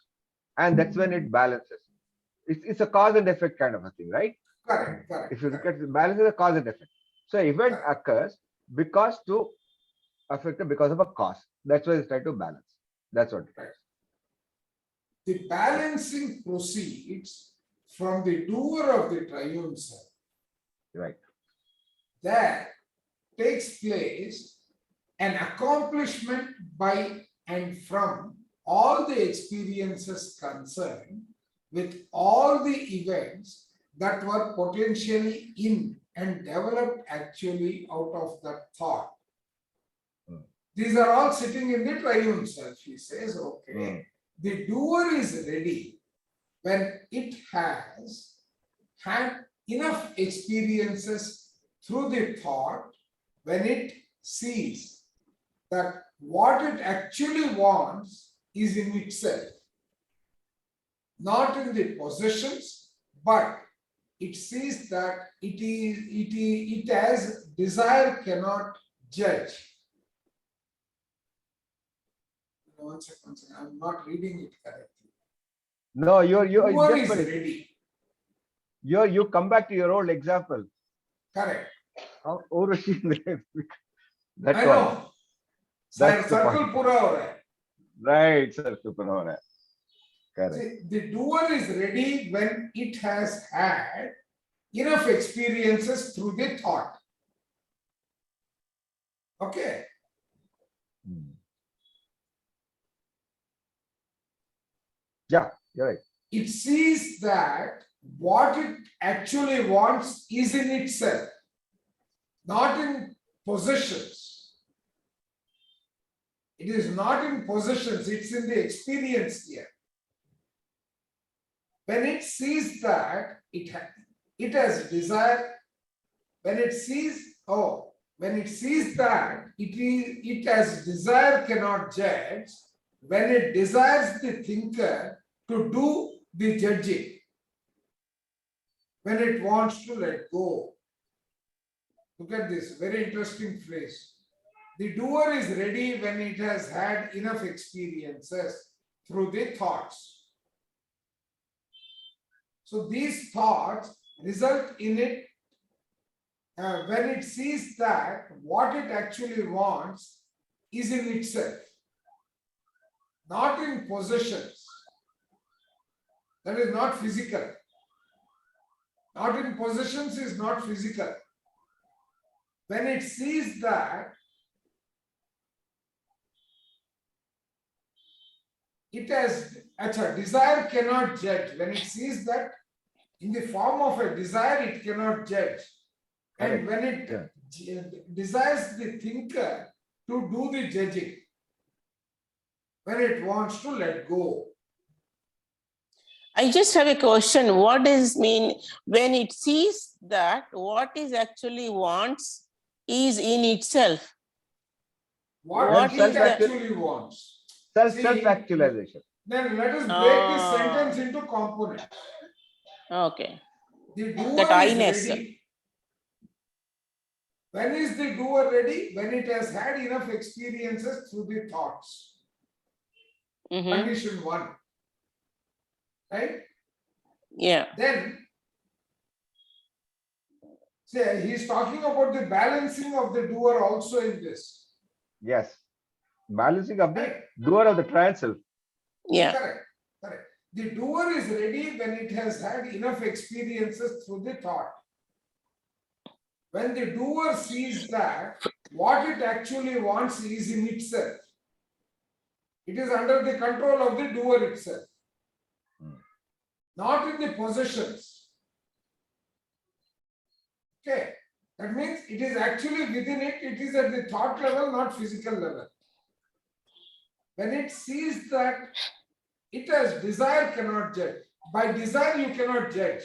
and that's when it balances. It's a cause and effect kind of a thing, right? correct. If you look at the balance is a cause and effect. So event occurs because to affect it because of a cause. That's why it's trying to balance. That's what it is. The balancing proceeds from the doer of the triune self. Right. That takes place an accomplishment by and from all the experiences concerned with all the events that were potentially in and developed actually out of that thought. These are all sitting in the triune self. He says, okay, the doer is ready when it has had enough experiences through the thought, when it sees that what it actually wants is in itself, not in the possessions, but it sees that it has desire cannot judge. One second, I'm not reading it correctly. No, you're Doer just is ready. you come back to your old example. Correct. That's I what. know. That's the circle point. पूरा हो रहा है. Right, sir. Super हो रहा है. Correct. See, the doer is ready when it has had enough experiences through the thought. Okay. Yeah, you're right. It sees that what it actually wants is in itself, not in possessions. It is not in possessions, it's in the experience here. When it sees that it has desire, when it sees that it has desire cannot judge, when it desires the thinker to do the judging, when it wants to let go. Look at this very interesting phrase. The doer is ready when it has had enough experiences through the thoughts. So these thoughts result in it when it sees that what it actually wants is in itself, not in possessions. That is not physical. Not in possessions is not physical. When it sees that it has, desire cannot judge. When it sees that in the form of a desire, it cannot judge. And when it desires the thinker to do the judging, when it wants to let go. I just have a question. What does mean when it sees that what is actually wants is in itself? What is it the- actually wants. See, Self-actualization. Then let us break this Ah. sentence into components. Okay. The doer That is I-ness. ready. When is the doer ready? When it has had enough experiences through the thoughts. Mhm. Condition 1. Right? Yeah. Then, say, he's talking about the balancing of the doer also in this. Yes. Balancing of the Right? doer of the trance self. Yeah. Correct. Correct. The doer is ready when it has had enough experiences through the thought. When the doer sees that what it actually wants is in itself, it is under the control of the doer itself, not in the possessions. Okay, that means it is actually within it, it is at the thought level, not physical level. When it sees that it has desire, cannot judge. By desire, you cannot judge.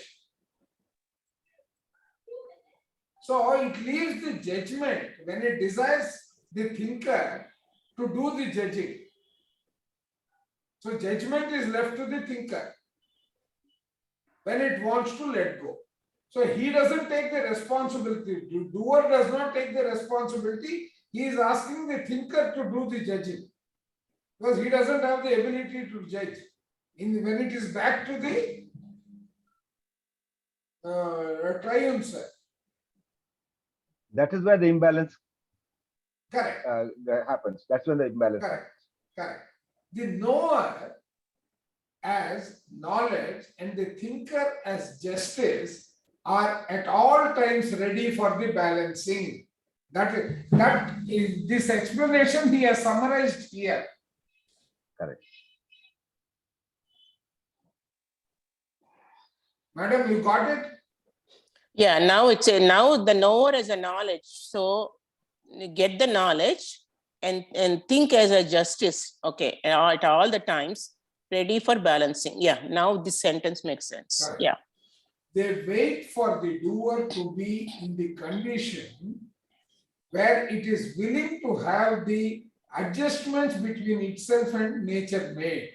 So it leaves the judgment when it desires the thinker to do the judging. So judgment is left to the thinker when it wants to let go. So he doesn't take the responsibility. The doer does not take the responsibility. He is asking the thinker to do the judging because he doesn't have the ability to judge. When it is back to the triune self. That is where the imbalance Correct. happens. That's when the imbalance Correct. Correct. The knower as knowledge and the thinker as justice are at all times ready for the balancing. That is this explanation he has summarized here. Correct. Madam, you got it? Yeah. Now it's a now the knower is a knowledge. So get the knowledge and think as a justice. Okay. At all the times ready for balancing. Yeah. Now this sentence makes sense. Correct. Yeah. They wait for the doer to be in the condition where it is willing to have the adjustments between itself and nature made.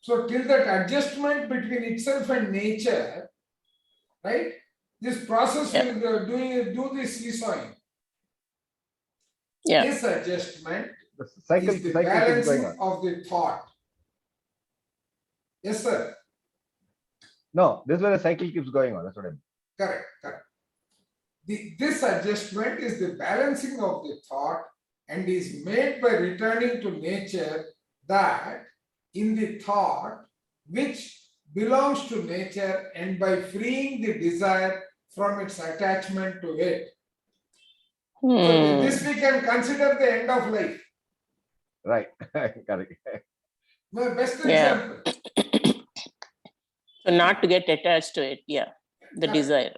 So till that adjustment between itself and nature, right? This process will do this seesawing. Yeah. This adjustment The cycle, is the cycle keeps going balancing on. of the thought. Yes, sir. No, this is where the cycle keeps going on. That's what I mean. Correct, correct. This adjustment is the balancing of the thought and is made by returning to nature that in the thought which belongs to nature and by freeing the desire from its attachment to it. So this we can consider the end of life. Right. Correct. My best Yeah. example. So not to get attached to it. Yeah. The Correct. desire.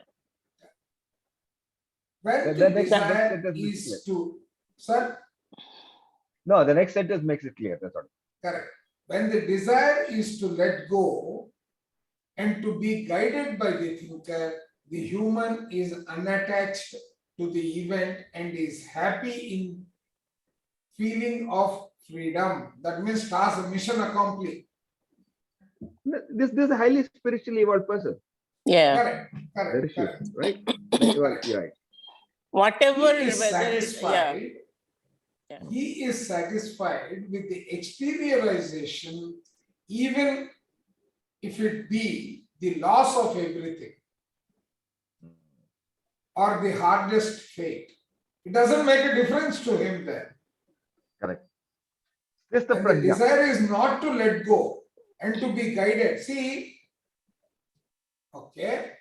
When The the next desire sentence makes it is to, sir, No, the next sentence makes it clear. That's what. correct. When the desire is to let go and to be guided by the thinker, the human is unattached to the event and is happy in feeling of freedom. That means task mission accomplished. This is a highly spiritually evolved person. Yeah. Correct, Very correct, sure, correct. right? You are right. Whatever, he is whether it's, yeah, satisfied. Yeah. He is satisfied with the exteriorization, even if it be the loss of everything or the hardest fate. It doesn't make a difference to him then. Correct. This is the And the prajna. desire is not to let go and to be guided. See, okay.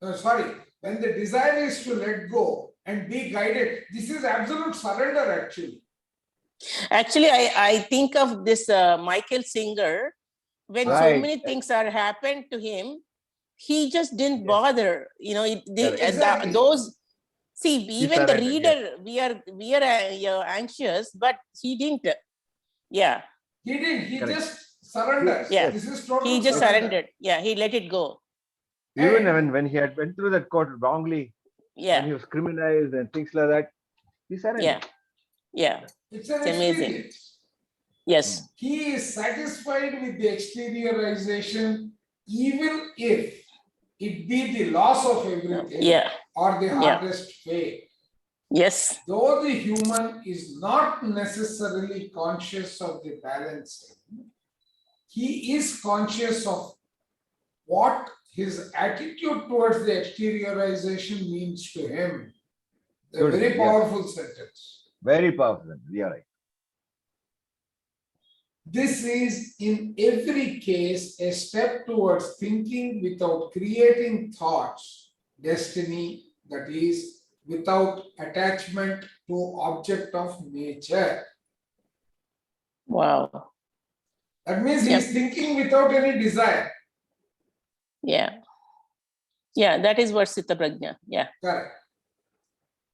No, sorry, when the desire is to let go and be guided, this is absolute surrender actually. Actually, I think of this Michael Singer, when so Right, many right. things are happened to him, he just didn't Yes. bother. Correct. Exactly. Those, see, even the surrendered, reader, we are anxious, but he didn't. Yeah, He did, he Correct. just surrenders. Yeah. This is total he just surrender. surrendered. Yeah, he let it go. Even And- when he had went through that court wrongly, when he Yeah, was criminalized and things like that, he surrendered. yeah, yeah. It's an It's amazing. experience. Yes, He is satisfied with the exteriorization, even if it be the loss of everything yeah, or the Yeah. hardest fate. yes, Though the human is not necessarily conscious of the balancing, he is conscious of what his attitude towards the exteriorization means to him. A Beautiful, very yes. powerful sentence. Very powerful. We are right. This is in every case a step towards thinking without creating thoughts, destiny, that is, without attachment to object of nature. wow. That means he Yep. is thinking without any desire. Yeah, yeah, that is what Siddha Prajna. Yeah, Correct.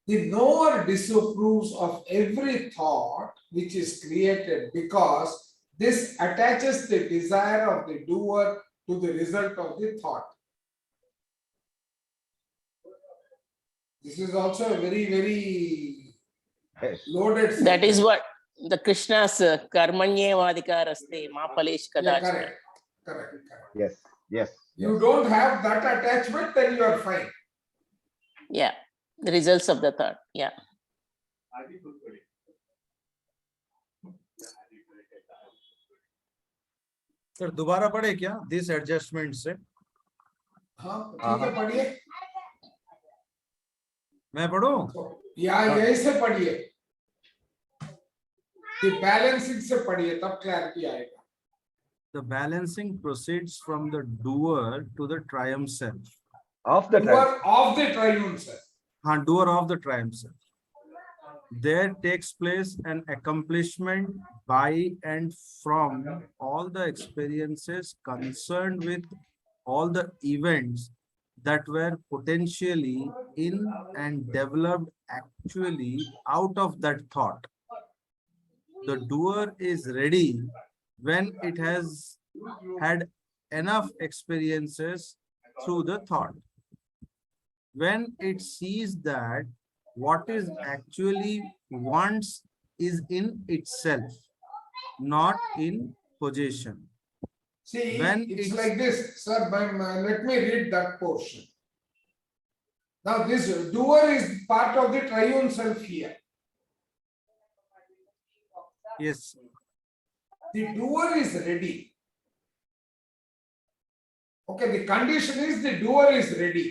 The knower disapproves of every thought which is created because this attaches the desire of the doer to the result of the thought. This is also a very, very Yes. loaded that sentence. is what the Krishna's karmanyevadikaraste ma palesh Yeah, kadachana. correct. Correct. Yes. Yes. You Yes. don't have that attachment, then you are fine. Yeah, the results of the thought. Yeah. Sir दोबारा पढ़े क्या this adjustment से? हाँ, ठीक है, पढ़िए. मैं पढ़ूं? या यही से पढ़िए. The balancing से पढ़िए, तब clarity आएगा. The balancing proceeds from the doer to the triumph self. Of the Doer triumph. of the triune self. हाँ, doer of the triumph self. There takes place an accomplishment by and from all the experiences concerned with all the events that were potentially in and developed actually out of that thought. The doer is ready when it has had enough experiences through the thought. When it sees that what is actually wants is in itself, not in possession. See, When it's it's- like this, sir. Let me read that portion. Now, this doer is part of the triune self here. Yes, The doer is ready. Okay, the condition is the doer is ready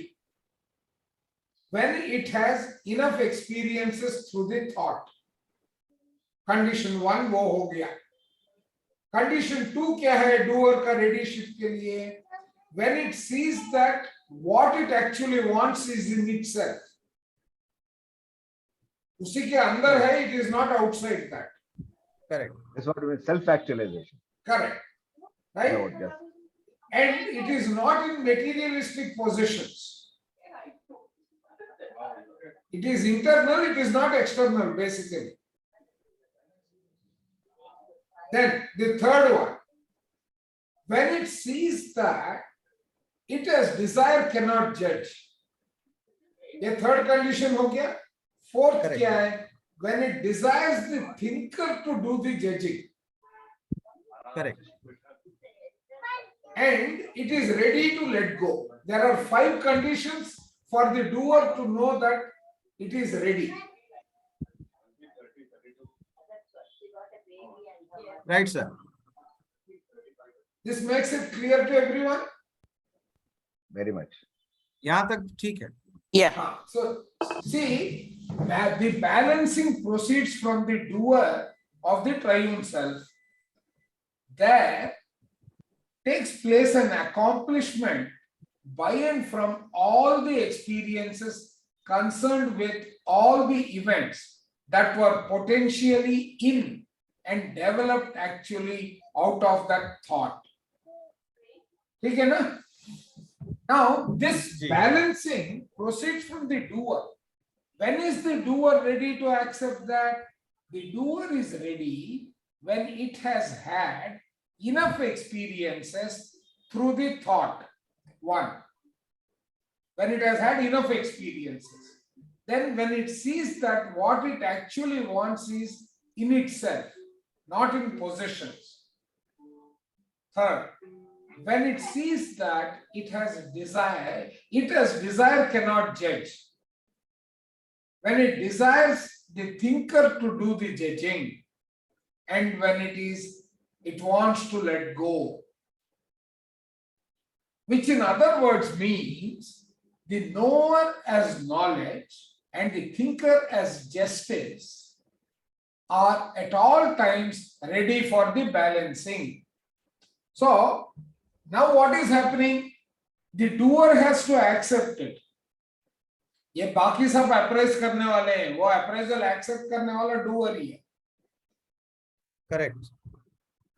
when it has enough experiences through the thought. Condition 1 वो हो गया. Condition 2 क्या है doer का readyship के लिए? When it sees that what it actually wants is in itself. उसी के अंदर है, it is not outside that. correct. That's what we mean, self-actualization. Correct. Right? Yeah, yes. And it is not in materialistic possessions. It is internal, it is not external, basically. Then the third one, when it sees that it has desire cannot judge. ये third condition हो गया. Fourth Correct. क्या है? When it desires the thinker to do the judging. Correct. And it is ready to let go. There are 5 conditions. for the doer to know that it is ready. Right, sir. This makes it clear to everyone. Very much. यहाँ तक ठीक है. Yeah. So see, the balancing proceeds from the doer of the triune self. There takes place an accomplishment by and from all the experiences concerned with all the events that were potentially in and developed actually out of that thought. ठीक है ना? Now, this ji. balancing proceeds from the doer. When is the doer ready to accept that? The doer is ready when it has had enough experiences through the thought. One, when it has had enough experiences. Then when it sees that what it actually wants is in itself, not in possessions. Third, when it sees that it has desire cannot judge. When it desires the thinker to do the judging, and when it wants to let go. Which in other words means the knower as knowledge and the thinker as justice are at all times ready for the balancing. So, now what is happening? The doer has to accept it. ये बाकी सब apprise करने वाले हैं, वो appraisal accept करने वाला doer ही है. करेक्ट.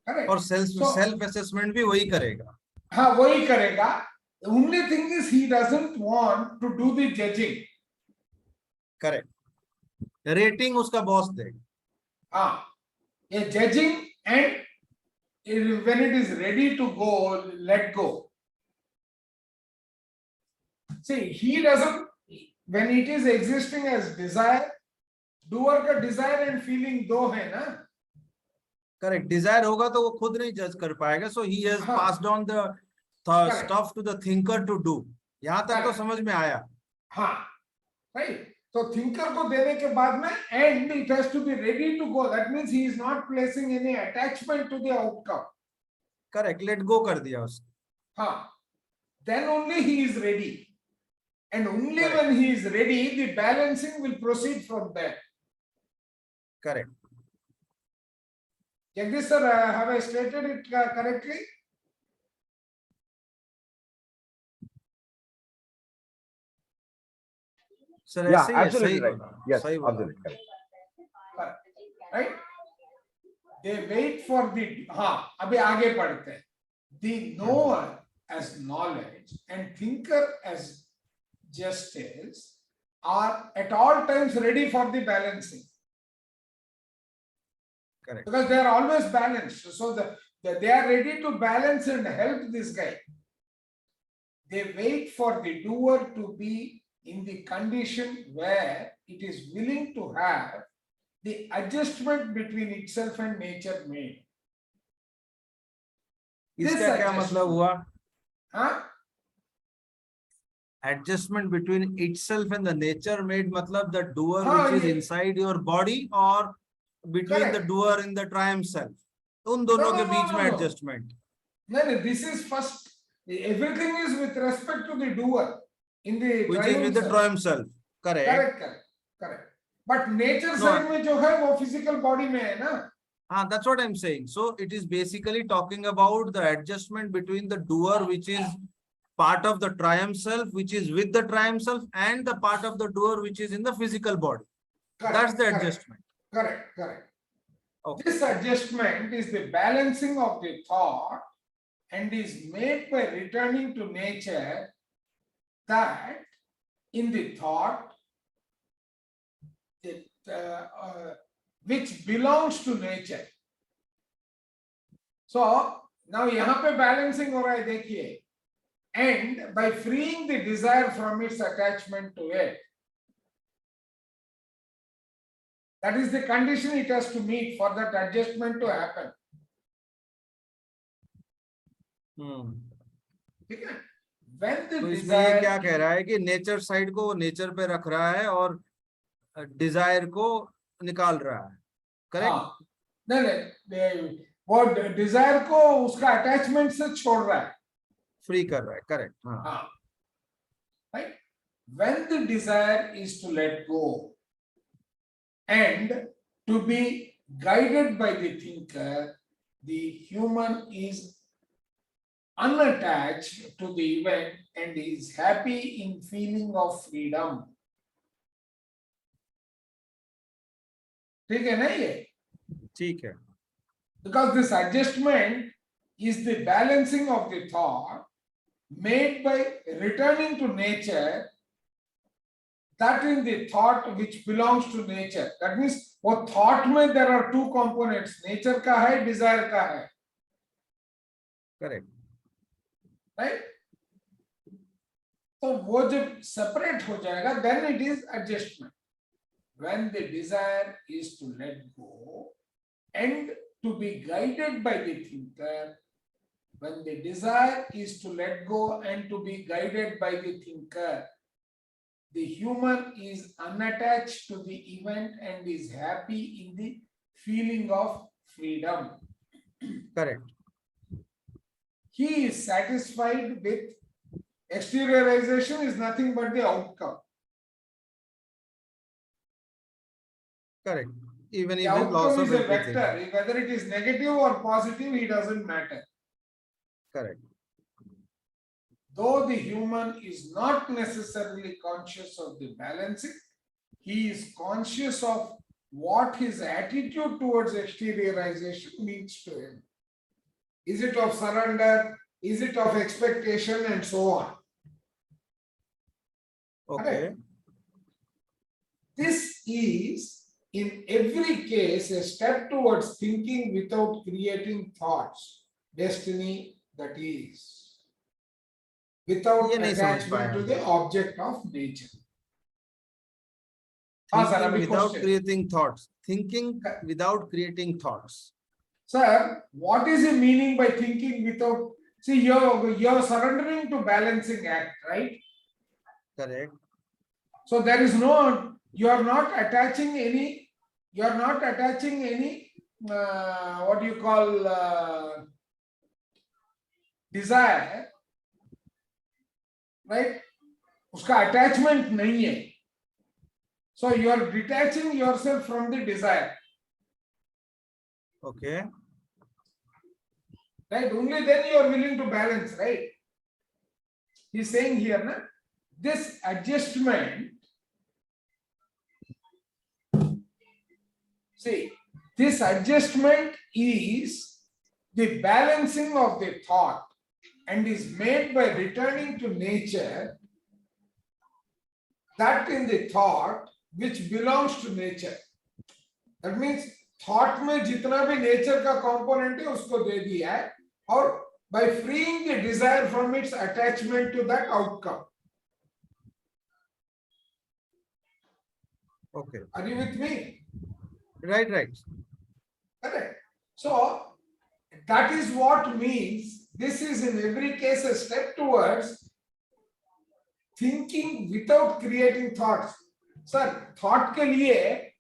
Correct. और सेल्फ असेसमेंट भी वही करेगा. हाँ, वही करेगा. The only thing is he doesn't want to do the judging. Correct. Rating उसका बॉस देगा. हाँ, ये judging and when it is ready to go, let go. See, he doesn't. When it is existing as desire, doer का desire and feeling दो है ना. Correct. Dzire होगा तो वो खुद नहीं जज कर पाएगा. So he has passed on the stuff to the thinker to do. यहाँ तक तो समझ में आया. हाँ, right. तो थिंकर को देने के बाद में and it has to be ready to go. That means he is not placing any attachment to the outcome. Correct. Let go कर दिया उसको. हाँ, then only he is ready. And only Correct. when he is ready, the balancing will proceed from there. Correct. Jagdish sir, have I stated it correctly? Sir Yeah, ऐसे ही है. absolutely सही right. बोला. Yes, सही बोला. absolutely correct. Right? They wait for the. हाँ, अभी आगे पढ़ते हैं. The knower as knowledge and thinker as justice are at all times ready for the balancing. Correct. Because they are always balanced. So they are ready to balance and help this guy. They wait for the doer to be in the condition where it is willing to have the adjustment between itself and nature made. इसका क्या मतलब हुआ? Huh? Adjustment between itself and the nature made मतलब the doer हाँ, which is ये- inside your body or between the Correct. doer in the triumph self. उन दोनों के बीच में adjustment. No, this is first. Everything is with respect to the doer in the Which is with the triumph self. Correct. Correct. But nature No. side में जो है वो physical body में है ना. That's what I'm saying. So it is basically talking about the adjustment between the doer which is part of the triumph self, which is with the triumph self, and the part of the doer which is in the physical body. Correct, That's the correct, adjustment. Correct. Okay. This adjustment is the balancing of the thought and is made by returning to nature that in the thought which belongs to nature. So now यहाँ पे balancing हो रहा है देखिए. And by freeing the desire from its attachment to it, that is the condition it has to meet for that adjustment to happen. ठीक है? when the तो इसमें ये क्या desire कह रहा है कि नेचर साइड को वो नेचर पे रख रहा है और डिजायर को निकाल रहा है, करेक्ट? हाँ, नहीं वो डिजायर को उसका अटैचमेंट से छोड़ रहा है, फ्री कर रहा है, करेक्ट? हाँ, हाँ, right? When the desire is to let go and to be guided by the thinker, the human is unattached to the event and is happy in feeling of freedom. ठीक है ना ये? ठीक है। Because this adjustment is the balancing of the thought made by returning to nature, that is the thought which belongs to nature. That means वो thought में there are two components, nature का है, desire का है, correct. right? तो वो जब separate हो जाएगा, then it is adjustment. When the desire is to let go and to be guided by the thinker, when the desire is to let go and to be guided by the thinker, the human is unattached to the event and is happy in the feeling of freedom. Correct. He is satisfied with exteriorization is nothing but the outcome. Correct. Even The if loss outcome of is a everything. vector. Whether it is negative or positive, it doesn't matter. Correct. Though the human is not necessarily conscious of the balancing, he is conscious of what his attitude towards exteriorization means to him. Is it of surrender? Is it of expectation? And so on. Okay. Correct? This is, in every case, a step towards thinking without creating thoughts, destiny that is, without ये नहीं समझ attachment पाया to हम। the object of nature. हाँ sir, Thinking अभी without question. creating thoughts. Thinking without creating thoughts. Sir, what is the meaning by thinking without? See, you're surrendering to balancing act, right? Correct. So there is no, you are not attaching any, what do you call, desire, right? उसका attachment नहीं है. So you are detaching yourself from the desire. Okay. Right? Only then you are willing to balance, right? He's saying here, na, this adjustment, see, this adjustment is the balancing of the thought and is made by returning to nature, that in the thought which belongs to nature. That means thought में जितना भी nature का component है उसको दे दिया है, और by freeing the desire from its attachment to that outcome. Okay. Are you with me? Right. Correct. So that is what means this is in every case a step towards thinking without creating thoughts. Sir, thought के लिए,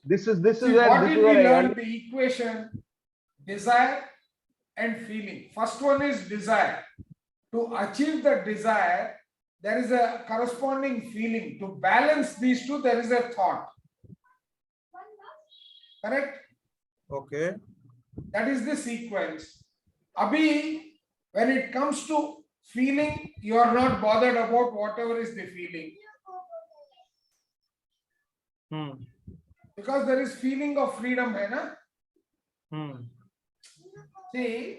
This is see, where what this is did we where I learn? The equation, desire and feeling. First one is desire. To achieve the desire, there is a corresponding feeling. To balance these two, there is a thought. Correct? Okay. That is the sequence. Abhi, when it comes to feeling, you are not bothered about whatever is the feeling. Because there is feeling of freedom, hai na? See,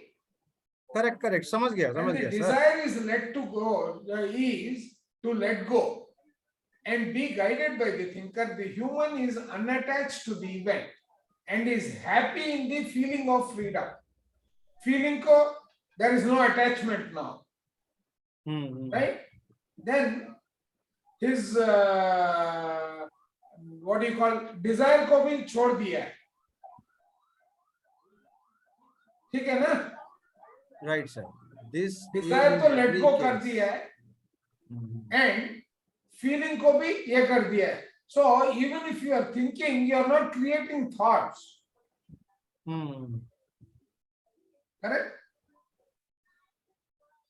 Correct. समझ गया when the sir. desire is let to go, is to let go and be guided by the thinker, the human is unattached to the event and is happy in the feeling of freedom. Feeling ko, there is no attachment now. Right? Then his what do you call, desire को भी छोड़ दिया है. ठीक है ना? Right, sir. This Desire is तो in let every go कर case. दिया है, and feeling को भी ये कर दिया है. So even if you are thinking, you are not creating thoughts. Correct?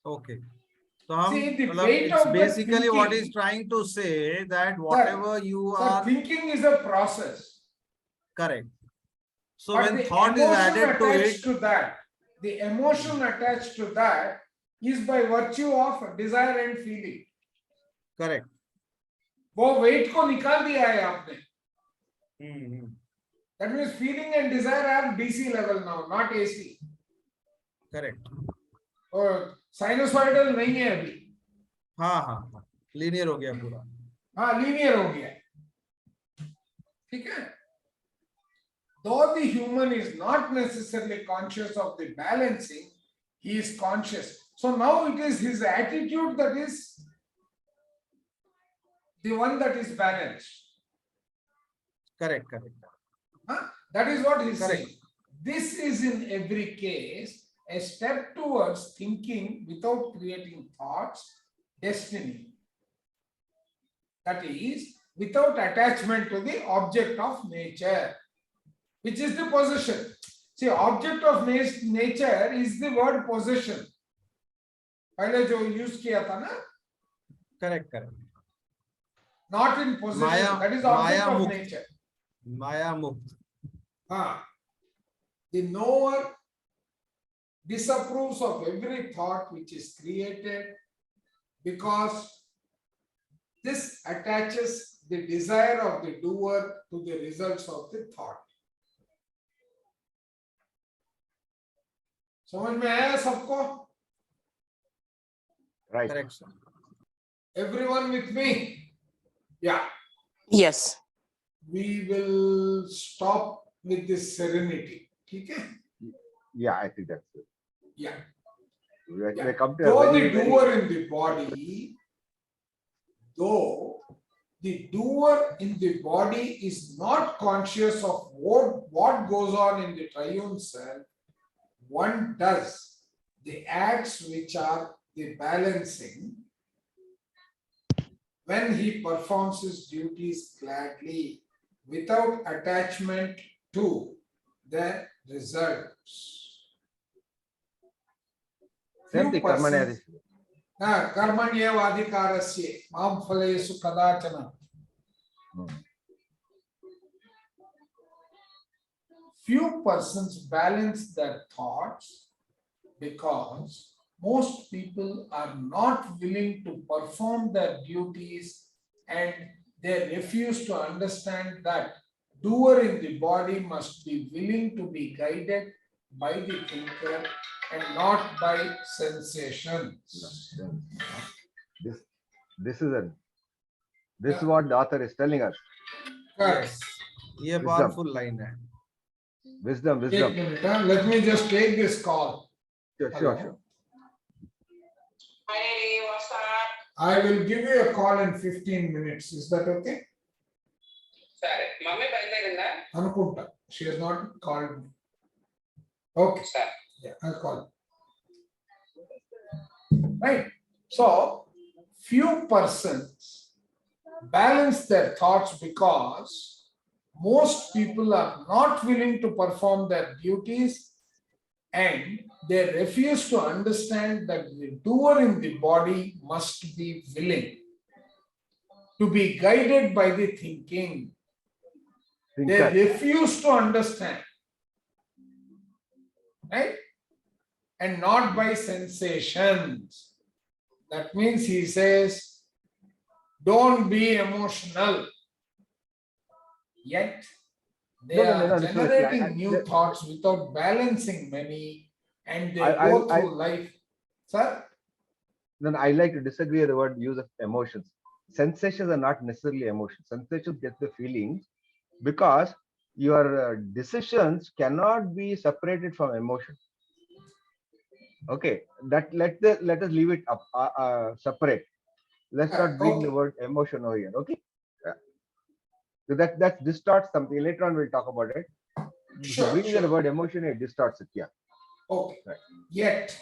Okay. So हम See, the मतलब weight it's of the basically what thinking- is trying to say that whatever you So are thinking is a process. correct. So But when the thought is emotion added to attached it, to that, the emotion attached to that is by virtue of desire and feeling. correct. वो weight को निकाल दिया है आपने. That means feeling and desire are DC level now, not AC. Correct. और sinusoidal नहीं है अभी. हाँ linear हो गया पूरा. हाँ linear हो गया. ठीक है. Though the human is not necessarily conscious of the balancing, he is conscious. So now it is his attitude that is the one that is balanced. Correct. Huh? That is what he is Correct. saying. This is in every case a step towards thinking without creating thoughts, destiny. That is, without attachment to the object of nature, which is the possession. See, object of nature is the word possession. पहले जो use किया था ना? Correct. Not in possession. Maya- That is object Maya of Mukt. nature. Maya Mukt. The knower disapproves of every thought which is created because this attaches the desire of the doer to the results of the thought. समझ में आया सबको? Right. Correct, sir. Everyone with me? Yeah. Yes. We will stop with this serenity. Okay? Yeah, I think that's it. Yeah. We come to a Though very, the very- doer in the body, though the doer in the body is not conscious of what goes on in the triune self, one does the acts which are the balancing when he performs his duties gladly without attachment to the results. Same thing, karmanya persons- कर्मण्येवाधिकारस्य मां फलेषु कदाचन. Few persons balance their thoughts because most people are not willing to perform their duties and they refuse to understand that doer in the body must be willing to be guided by the thinker and not by sensations. This is what the author is telling us. Yes. ये Wisdom. powerful line है. Wisdom. Take minute, huh? Let me just take this call. Sure. Hi, what's up? I will give you a call in 15 minutes. Is that okay? Sir, mummy బయలుదేరిందా? Anukunta. She has not called me. Okay. Sir. Yeah, I'll call. Right. So, few persons balance their thoughts because most people are not willing to perform their duties and they refuse to understand that the doer in the body must be willing to be guided by the thinking. They Thinker. refuse to understand, right? And not by sensations. That means he says, don't be emotional. Yet they No, are this was- generating new thoughts without balancing many, and they I- go through life. Sir? Then I like to disagree with the word use of emotions. Sensations are not necessarily emotions. Sensations get the feelings because your decisions cannot be separated from emotion. Okay, that let us leave it up separate. Let's not bring the Okay. word emotion over here. Okay, yeah. So that distorts something. Later on, we'll talk about it. If you Sure, bring sure. the word emotion, it distorts it. Yeah. Okay. Right. Yet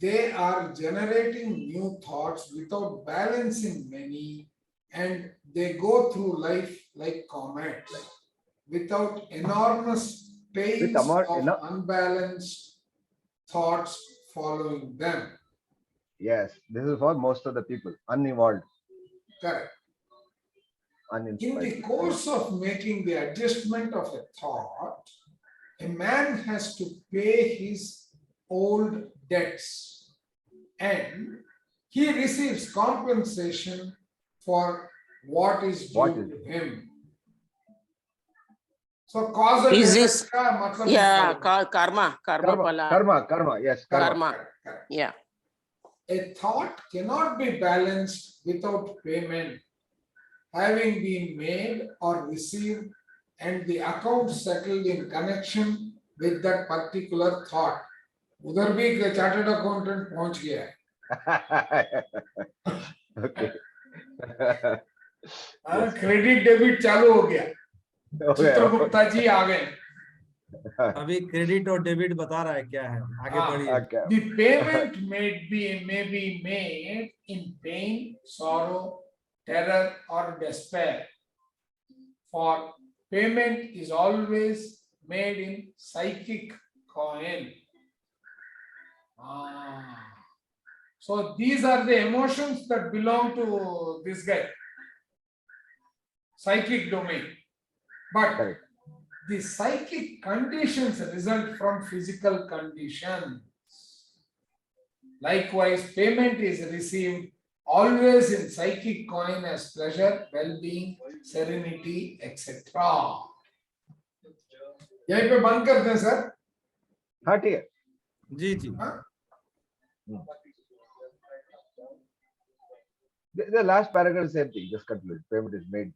they are generating new thoughts without balancing many, and they go through life like comets without enormous tails amount, of unbalanced thoughts following them. yes, this is for most of the people, unevolved, Correct. In uninspired. the course of making the adjustment of a thought, a man has to pay his old debts and he receives compensation for what is What due is to him. So, causal Is effect this- का मतलब Yeah, निकालो. karma Karma, phala. karma, yes, Correct, karma. correct, correct. Yeah. A thought cannot be balanced without payment having been made or received and the account settled in connection with that particular thought. उधर भी chartered accountant पहुंच गया है. Okay. Credit debit चालू हो गया. चित्रगुप्ता जी आ गए. अभी क्रेडिट और डेबिट बता रहा है क्या है, आगे बढ़िए। Okay. The payment may be made in pain, sorrow, terror, or despair. For payment is always made in psychic coin. So these are the emotions that belong to this guy, psychic domain. But Correct. the psychic conditions result from physical conditions. Likewise, payment is received always in psychic coin as pleasure, well-being, serenity, etc. यहीं पे बंद करते हैं sir. हाँ ठीक है. जी जी। The last paragraph is same thing. Just conclude. Payment is made